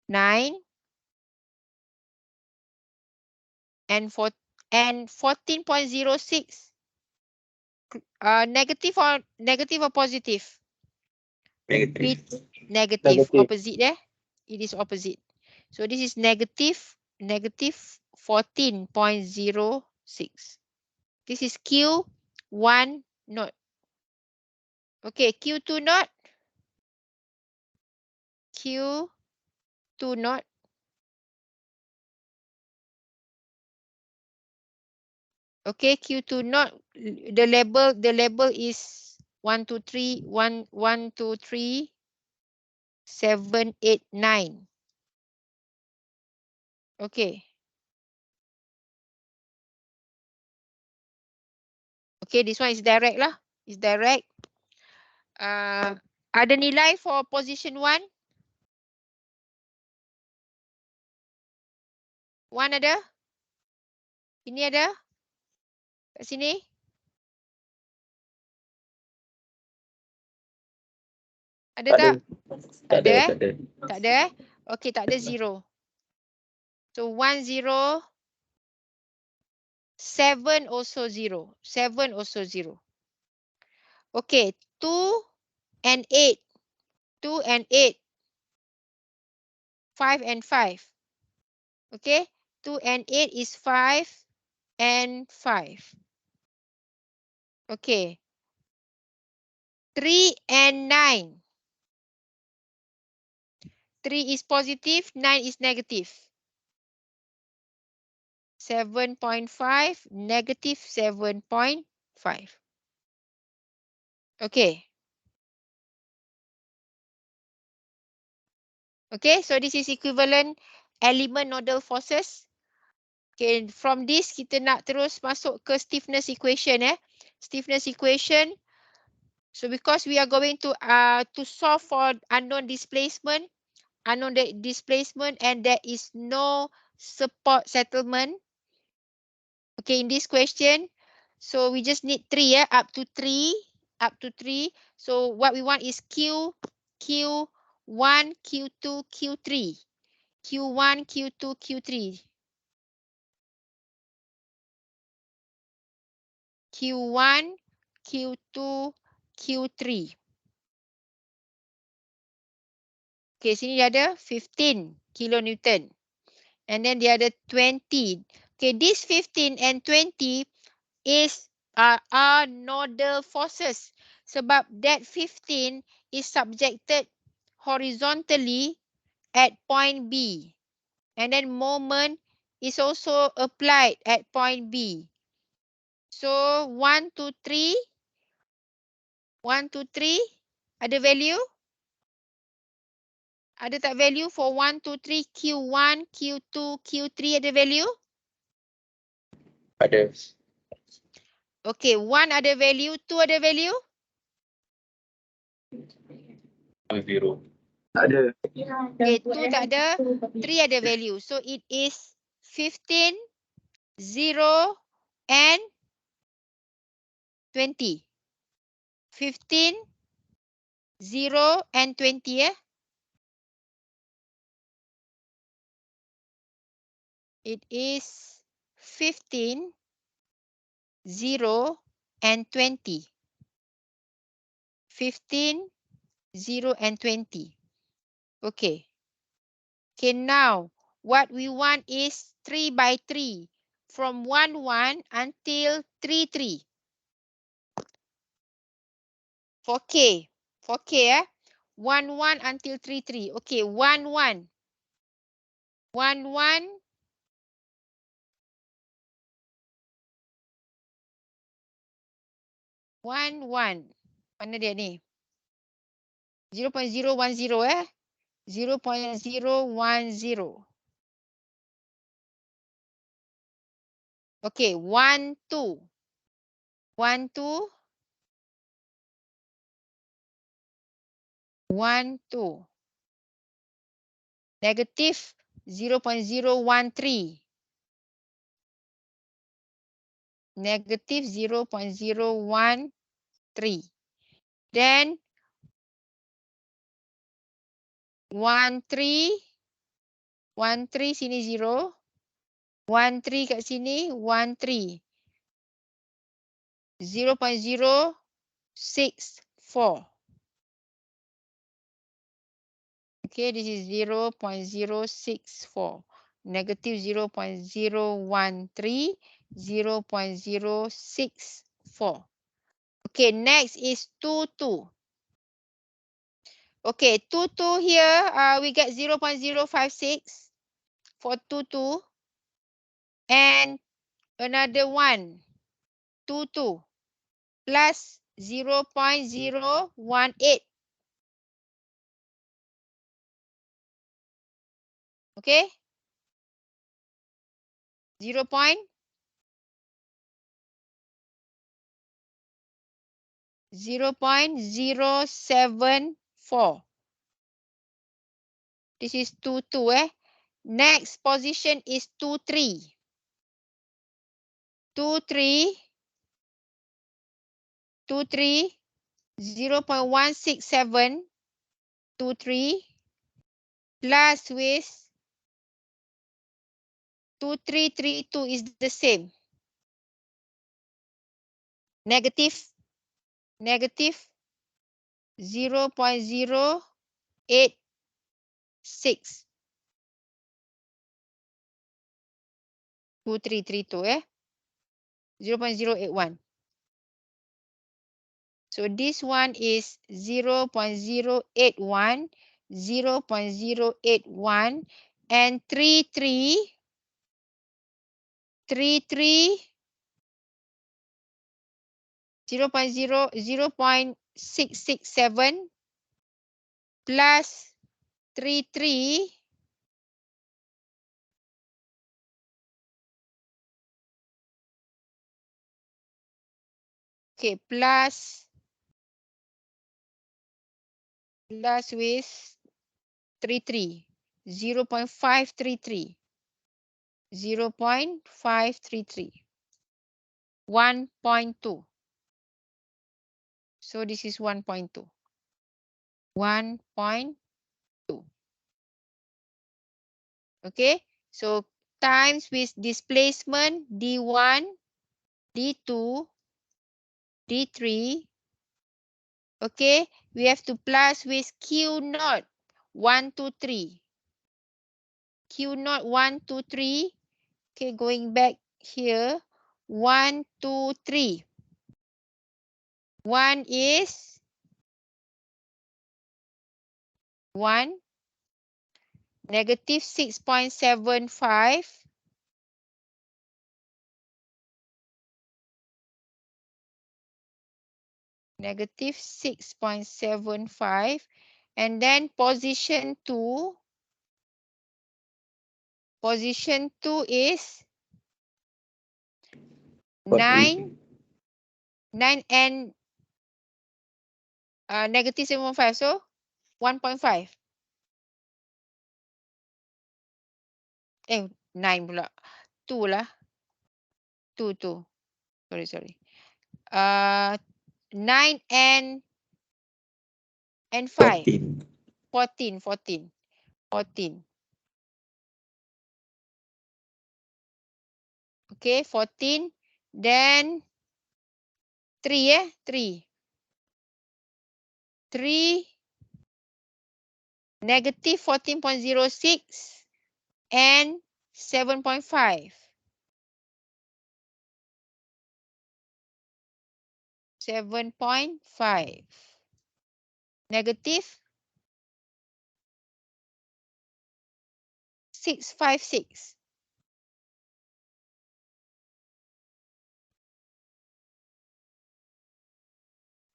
[SPEAKER 1] 9. And 14.06. Negative or positive?
[SPEAKER 4] Negatif.
[SPEAKER 1] Negative. Opposite eh? It is opposite. So this is negative 14.06. This is Q1 node. Okay, Q2 node. Q2 node. Okay, Q2 node. The label is 1, 2, 3, 1, 1, 2, 3, 7, 8, 9. Okay. Okay, this one is direct lah. It's direct. Ada nilai for position 1? 1 ada? Ini ada? Kat sini? Ada tak? Tak ada eh? Tak ada eh? Okay, tak ada 0. So 1, 0. 7 also 0. 7 also 0. Okay, 2 and 8. 2 and 8. 5 and 5. Okay, 2 and 8 is 5 and 5. Okay, 3 and 9. 3 is positive, 9 is negative. 7.5, negative 7.5. Okay. Okay, so this is equivalent element nodal forces. Okay, from this kita nak terus masuk ke stiffness equation Stiffness equation. So because we are going to solve for unknown displacement and there is no support settlement. Okay, in this question, so we just need 3 up to 3. So what we want is Q1, Q2, Q3. Q1, Q2, Q3. Q1, Q2, Q3. Okay, sini dia ada 15 kilonewton. And then dia ada 20. Okay, this 15 and 20 are nodal forces. Sebab that 15 is subjected horizontally at point B. And then moment is also applied at point B. So 1, 2, 3. 1, 2, 3. Ada value? Ada tak value for 1, 2, 3, Q1, Q2, Q3 ada value?
[SPEAKER 4] Ada.
[SPEAKER 1] Okay, 1 ada value, 2 ada value?
[SPEAKER 4] 0.
[SPEAKER 3] Ada.
[SPEAKER 1] Okay, 2 tak ada, 3 ada value. So it is 15, 0 and 20. 15, 0 and 20 It is 15, 0 and 20. 15, 0 and 20. Okay. Okay, now what we want is 3 by 3 from 1, 1 until 3, 3. 4K. 4K 1, 1 until 3, 3. Okay, 1, 1. 1, 1. 1, 1. Mana dia ni? 0.010 0.010. Okay, 1, 2. 1, 2. 1, 2. Negative 0.013. Negative 0.013. Then 1, 3. 1, 3 sini 0. 1, 3 kat sini 1, 3. 0.064. Okay, this is 0.064. Negative 0.013. 0.064. Okay, next is 2, 2. Okay, 2, 2 here, we get 0.056 for 2, 2. And another one, 2, 2 plus 0.018. Okay? 0.074. This is 2, 2 Next position is 2, 3. 2, 3, 2, 3, 0.167, 2, 3, plus with 2332 is the same. Negative 0.086. 2332 0.081. So this one is 0.081, 0.081 and 33 0.667 plus 33 okay plus with 33 0.533 0.533 1.2. So this is 1.2. 1.2. Okay, so times with displacement D1, D2, D3. Okay, we have to plus with Q naught 1, 2, 3. Q naught 1, 2, 3. Okay, going back here 1, 2, 3. 1 is 1, negative 6.75. Negative 6.75. And then position 2. Position 2 is 9. 9 and negative 7.5. So 1.5. 9 pula. 2 lah. 2. Sorry. 9 and 5. 14. Okay, 14. Then 3 3 negative 14.06 and 7.5. 7.5. Negative 656.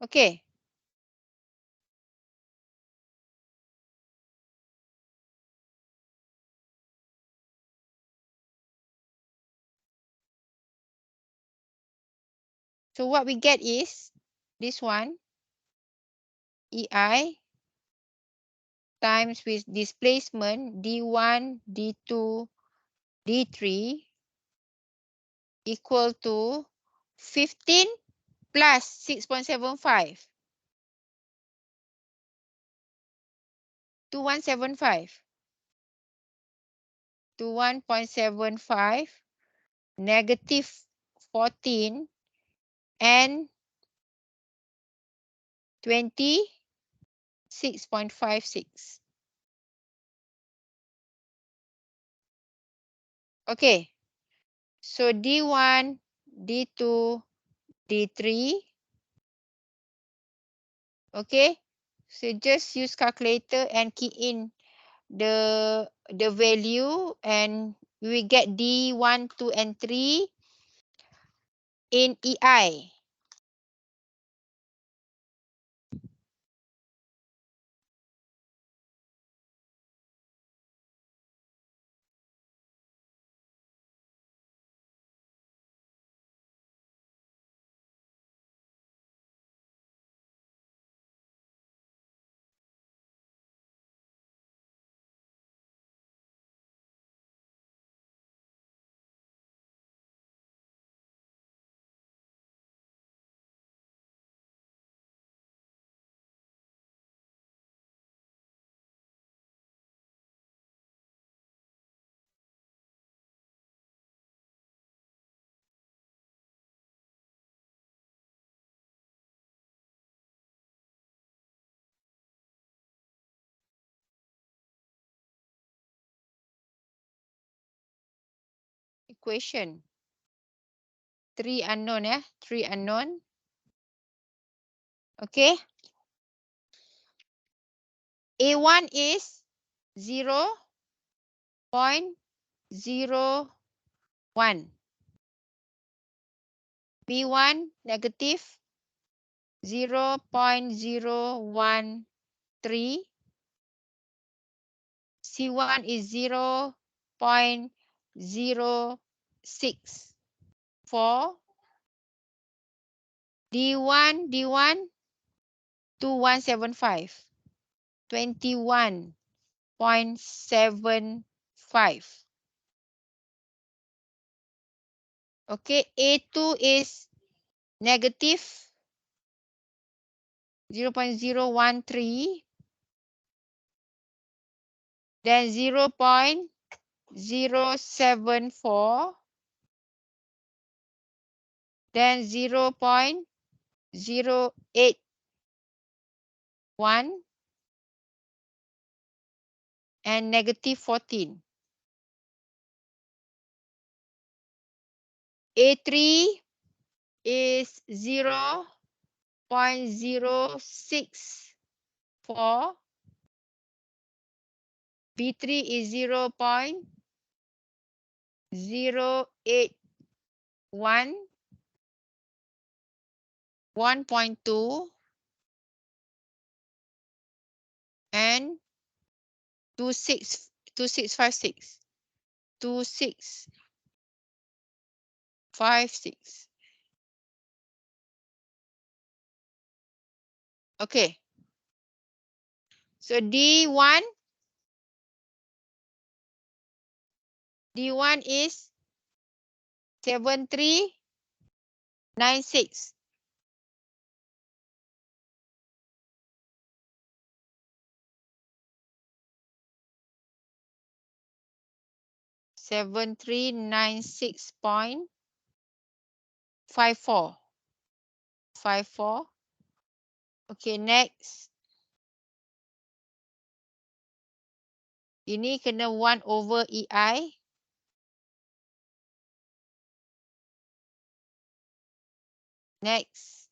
[SPEAKER 1] Okay. So what we get is this one, EI times with displacement D1, D2, D3 equal to 15 plus 6.75. 2175. 21.75 negative 14 and 26.56. Okay. So D1, D2, D3. Okay. So just use calculator and key in the value and we get D1, 2 and 3 in EI. equation. 3 unknown, 3 unknown. Okay. A1 is 0.01. B1 negative 0.013. C1 is 0.064. D1 2175. 21.75. Okay, A2 is negative 0.013, then 0.074, then 0.081, and negative 14. A3 is 0.064. B3 is 0.081, 1.2, and 2656. 2656. Okay. So D1 is 7396. 7396.54. 54. Okay, next. Ini kena 1 over EI. Next.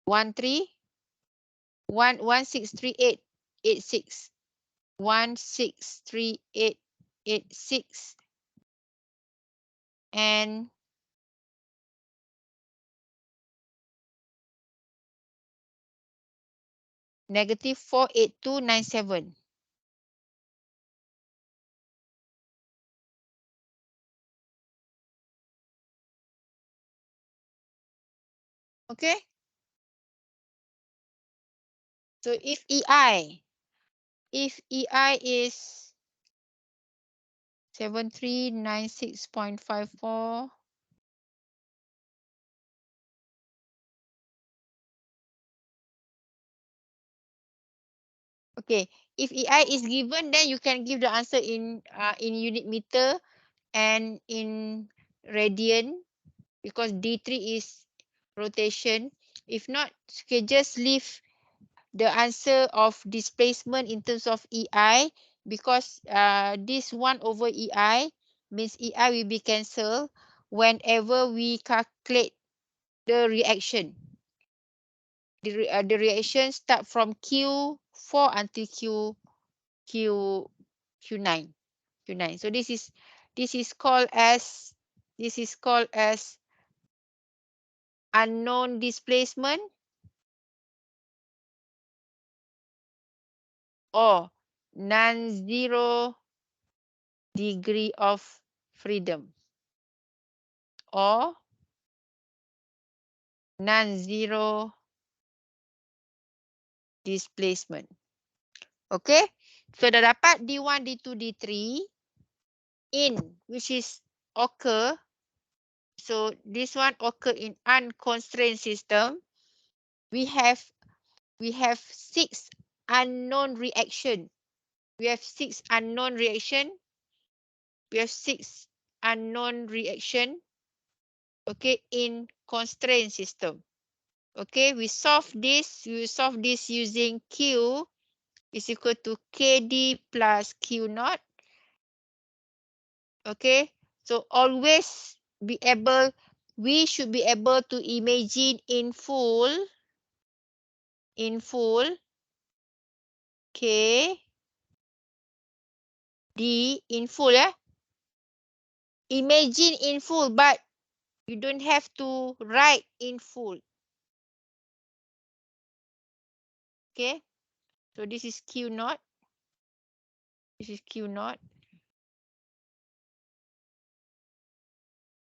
[SPEAKER 1] 163886. 163886. And negative 48297. Okay. So if EI is 7396.54, okay, if EI is given, then you can give the answer in unit meter and in radian, because D3 is rotation. If not, okay, just leave the answer of displacement in terms of EI, because this 1 over EI means EI will be cancelled whenever we calculate the reaction. The reaction start from Q4 until Q9. So this is called as unknown displacement or non-zero degree of freedom, or non-zero displacement. Okay, so dah dapat D1, D2, D3 in which is occur. So this one occur in unconstrained system. We have 6 unknown reaction. We have 6 unknown reaction. Okay, in constrained system. Okay, we solve this using Q is equal to KD plus Q naught. Okay, so always be able, we should be able to imagine in full, K, D in full, ya. Imagine in full, but you don't have to write in full. Okay, so this is Q naught. This is Q naught.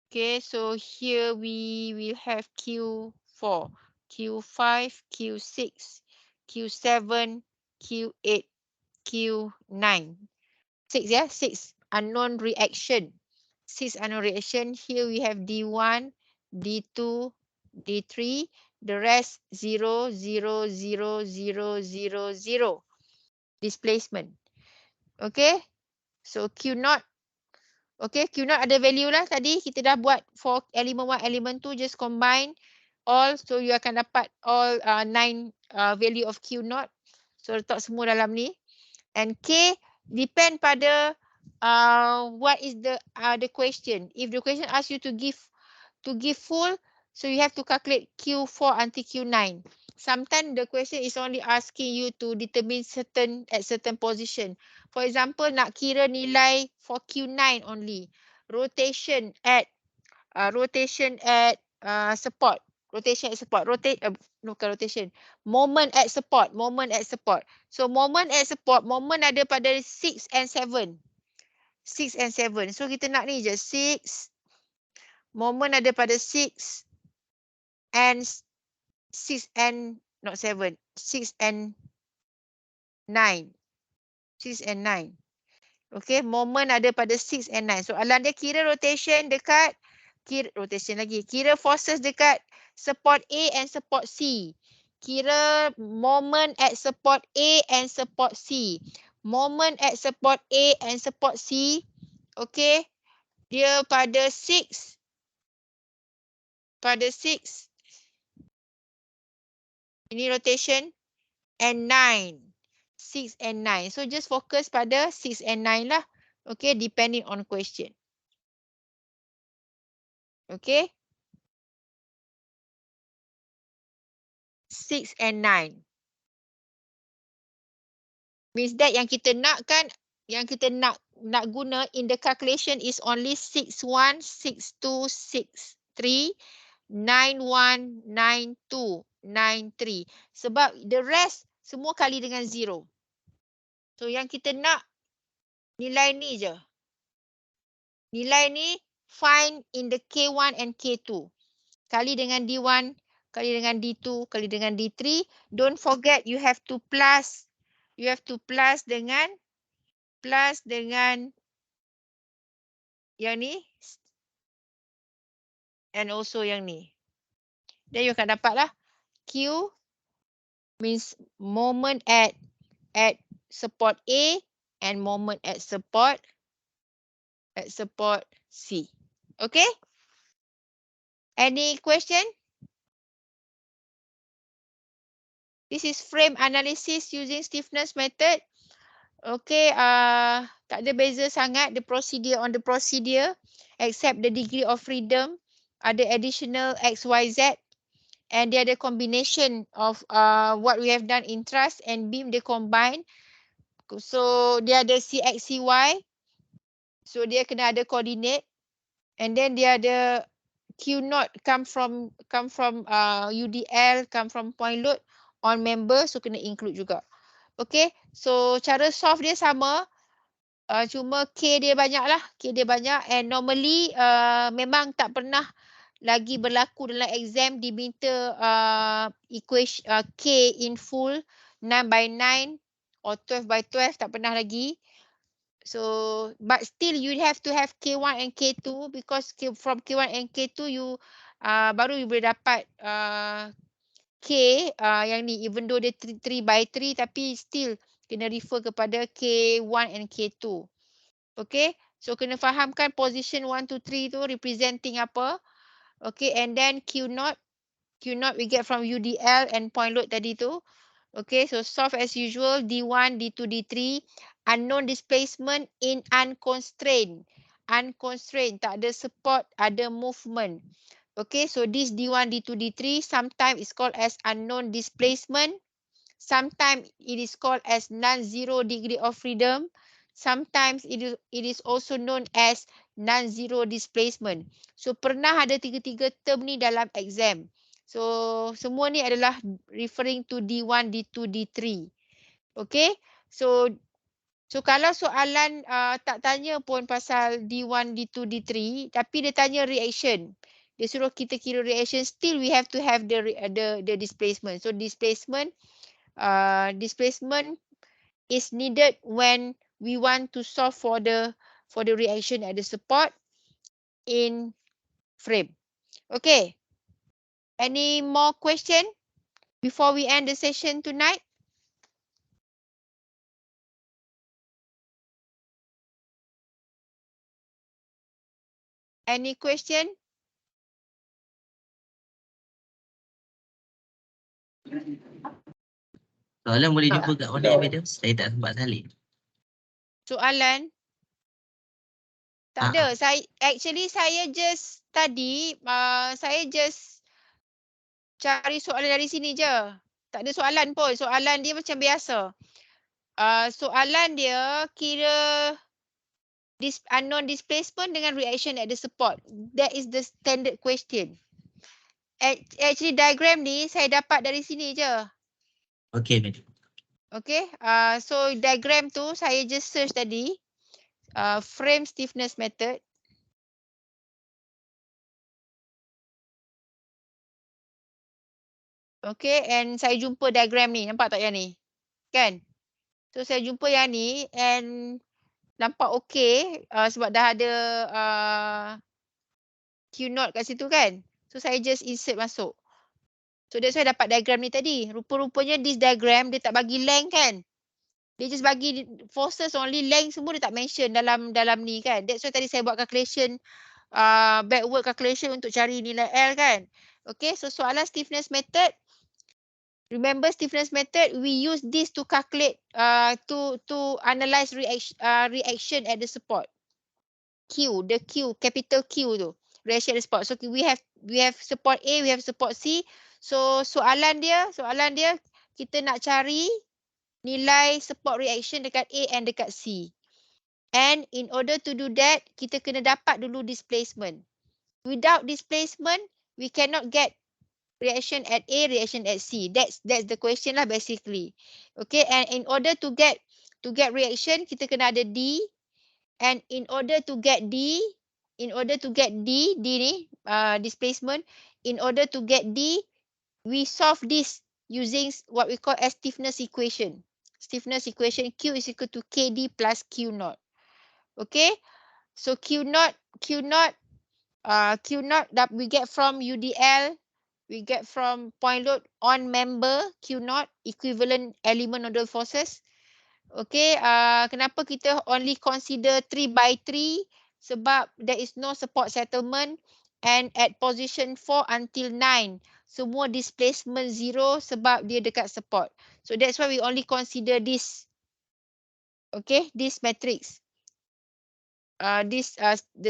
[SPEAKER 1] Okay, so here we will have Q4, Q5, Q6, Q7, Q8, Q9. 6, yeah, 6 unknown reaction. 6 unknown reaction. Here we have D1, D2, D3. The rest 0, 0, 0, 0, 0, 0. Displacement. Okay, so Q naught. Okay, Q naught ada value lah tadi. Kita dah buat for element 1, element 2. Just combine all. So you akan dapat all 9 value of Q naught. So letak semua dalam ni. And K depend pada what is the question. If the question asks you to give full, so you have to calculate Q4 until Q9. Sometimes the question is only asking you to determine at certain position. For example, nak kira nilai for Q9 only. Rotation at support. Rotation at support. Bukan rotation. Moment at support. So moment at support, moment ada pada 6 and 7. 6 and 7. So kita nak ni je. 6. Moment ada pada 6 and 6 and not 7. 6 and 9. 6 and 9. Okay, moment ada pada 6 and 9. Soalan dia kira rotation dekat, kira forces dekat support A and support C. Kira moment at support A and support C. Moment at support A and support C. Okay, dia pada 6. Pada 6. Ini rotation. And 9. 6 and 9. So just focus pada 6 and 9 lah. Okay, depending on question. Okay. 6 and 9. Means that yang kita nak kan, yang kita nak guna in the calculation is only 61, 62, 63, 91, 92, 93. Sebab the rest semua kali dengan 0. So yang kita nak nilai ni je. Nilai ni find in the K1 and K2. Kali dengan D1, kali dengan D2, kali dengan D3. Don't forget you have to plus. You have to plus dengan yang ni and also yang ni. Then you akan dapat lah Q means moment at support A and moment at support C. Okay? Any question? This is frame analysis using stiffness method. Okay, tak ada beza sangat the procedure except the degree of freedom. Ada additional X, Y, Z. And dia ada combination of what we have done in thrust and beam, they combine. So dia ada CX, CY. So dia kena ada coordinate. And then dia ada Q naught come from UDL, come from point load on member, so kena include juga. Okay, so cara solve dia sama. Cuma K dia banyak lah. K dia banyak and normally memang tak pernah lagi berlaku dalam exam diminta equation K in full 9/9 or 12/12 tak pernah lagi. So but still you have to have K1 and K2 because from K1 and K2 you baru you boleh dapat K yang ni even though dia 3/3 tapi still kena refer kepada K1 and K2. Okay, so kena fahamkan position 1 to 3 tu representing apa. Okay, and then Q naught we get from UDL and point load tadi tu. Okay, so solve as usual D1, D2, D3. Unknown displacement in unconstrained. unconstrained, tak ada support, ada movement. Okay, so this D1, D2, D3 sometimes is called as unknown displacement. Sometimes it is called as non-zero degree of freedom. Sometimes it is also known as non-zero displacement. So pernah ada tiga-tiga term ni dalam exam. So semua ni adalah referring to D1, D2, D3. Okay, so kalau soalan tak tanya pun pasal D1, D2, D3, tapi dia tanya reaction. Dia suruh kita kira reaction, still we have to have the displacement. So displacement is needed when we want to solve for the reaction at the support in frame. Okay. Any more question before we end the session tonight? Any question?
[SPEAKER 2] Soalan boleh jumpa kat mana, madam? Saya tak sempat salin.
[SPEAKER 1] Soalan? Tak ada. Saya just tadi saya just cari soalan dari sini je. Tak ada soalan pun. Soalan dia macam biasa. Soalan dia kira unknown displacement dengan reaction at the support. That is the standard question. Actually diagram ni saya dapat dari sini je.
[SPEAKER 2] Okay, madam.
[SPEAKER 1] Okay. So diagram tu saya just search tadi. Frame stiffness method. Okay. And saya jumpa diagram ni. Nampak tak yang ni? Kan? So saya jumpa yang ni and nampak okay sebab dah ada Q note kat situ kan. So saya just insert masuk. So that's why dapat diagram ni tadi. Rupa-rupanya this diagram dia tak bagi length kan. Dia just bagi forces only, length semua dia tak mention dalam ni kan. That's why tadi saya buat calculation, backward calculation untuk cari nilai L kan. Okay, so soalan stiffness method. Remember stiffness method, we use this to calculate, to analyze reaction at the support. The Q, capital Q tu. Reaction at the support. So we have support A, we have support C. So soalan dia kita nak cari nilai support reaction dekat A and dekat C. And in order to do that, kita kena dapat dulu displacement. Without displacement, we cannot get reaction at A, reaction at C. That's the question lah basically. Okay, and in order to get reaction, kita kena ada D. And in order to get D ni, displacement, in order to get D, we solve this using what we call as stiffness equation. Stiffness equation, Q is equal to KD plus Q naught. Okay, so Q naught that we get from UDL, we get from point load on member Q naught, equivalent element nodal forces. Okay, kenapa kita only consider 3/3? Sebab there is no support settlement and at position 4 until 9, semua displacement 0 sebab dia dekat support. So that's why we only consider this. Okay, this matrix. The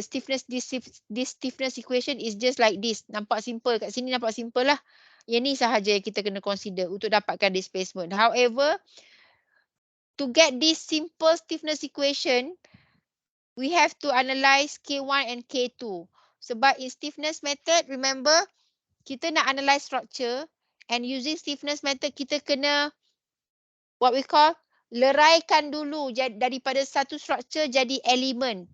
[SPEAKER 1] stiffness, this stiffness equation is just like this. Nampak simple kat sini, nampak simple lah. Yang ni sahaja yang kita kena consider untuk dapatkan displacement. However, to get this simple stiffness equation, we have to analyze K1 and K2. Sebab in stiffness method, remember, kita nak analyze structure and using stiffness method, kita kena what we call leraikan dulu daripada satu structure jadi element.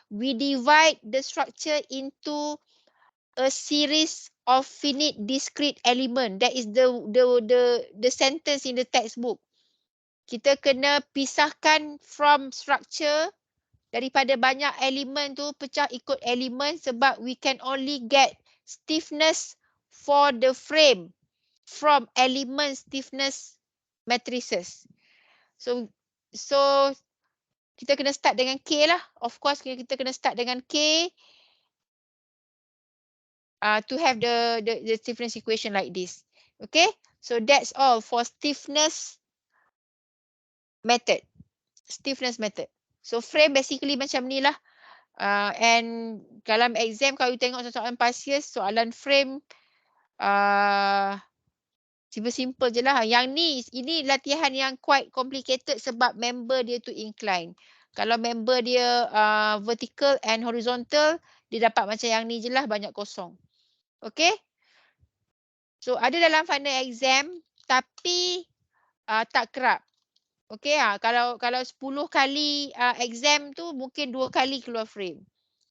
[SPEAKER 1] We divide the structure into a series of finite discrete element. That is the sentence in the textbook. Kita kena pisahkan from structure daripada banyak elemen tu, pecah ikut elemen sebab we can only get stiffness for the frame from element stiffness matrices. So kita kena start dengan K lah. Of course kita kena start dengan K to have the stiffness equation like this. Okay, so that's all for stiffness method. Stiffness method. So frame basically macam ni lah. And dalam exam kalau you tengok soalan past year, soalan frame simple-simple je lah. Yang ni, ini latihan yang quite complicated sebab member dia tu incline. Kalau member dia vertical and horizontal, dia dapat macam yang ni je lah, banyak kosong. Okay? So ada dalam final exam tapi tak kerap. Okay, kalau 10 kali exam tu mungkin 2 kali keluar frame.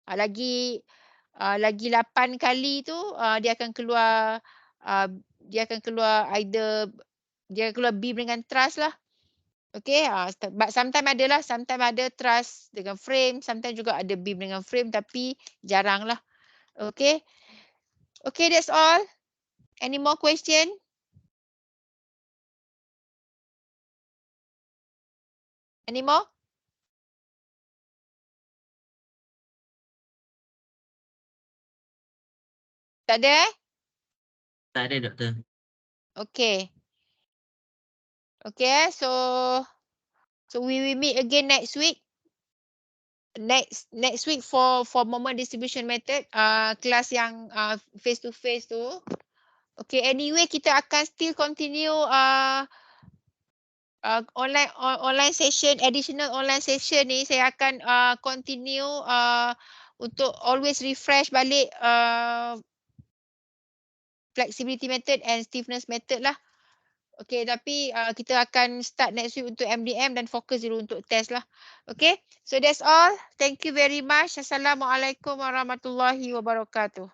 [SPEAKER 1] Lagi 8 kali tu dia akan keluar either dia akan keluar beam dengan truss lah. Okay, but sometimes ada lah, sometimes ada truss dengan frame, sometimes juga ada beam dengan frame tapi jarang lah. Okay. Okay, that's all. Any more question? Any more? Tak ada eh?
[SPEAKER 2] Tak ada doktor.
[SPEAKER 1] Okay. Okay, so we will meet again next week. Next week for moment distribution method, kelas yang face to face tu. Okay, anyway kita akan still continue online session, additional online session ni saya akan continue untuk always refresh balik flexibility method and stiffness method lah. Okay, tapi kita akan start next week untuk MDM dan fokus dulu untuk test lah. Okay, so that's all. Thank you very much. Assalamualaikum warahmatullahi wabarakatuh.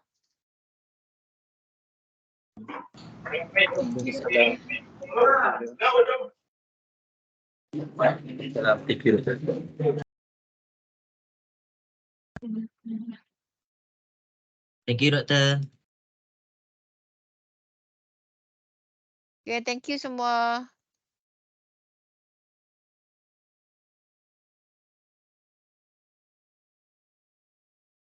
[SPEAKER 2] Thank you doktor. Thank you doktor.
[SPEAKER 1] Okay, thank you semua.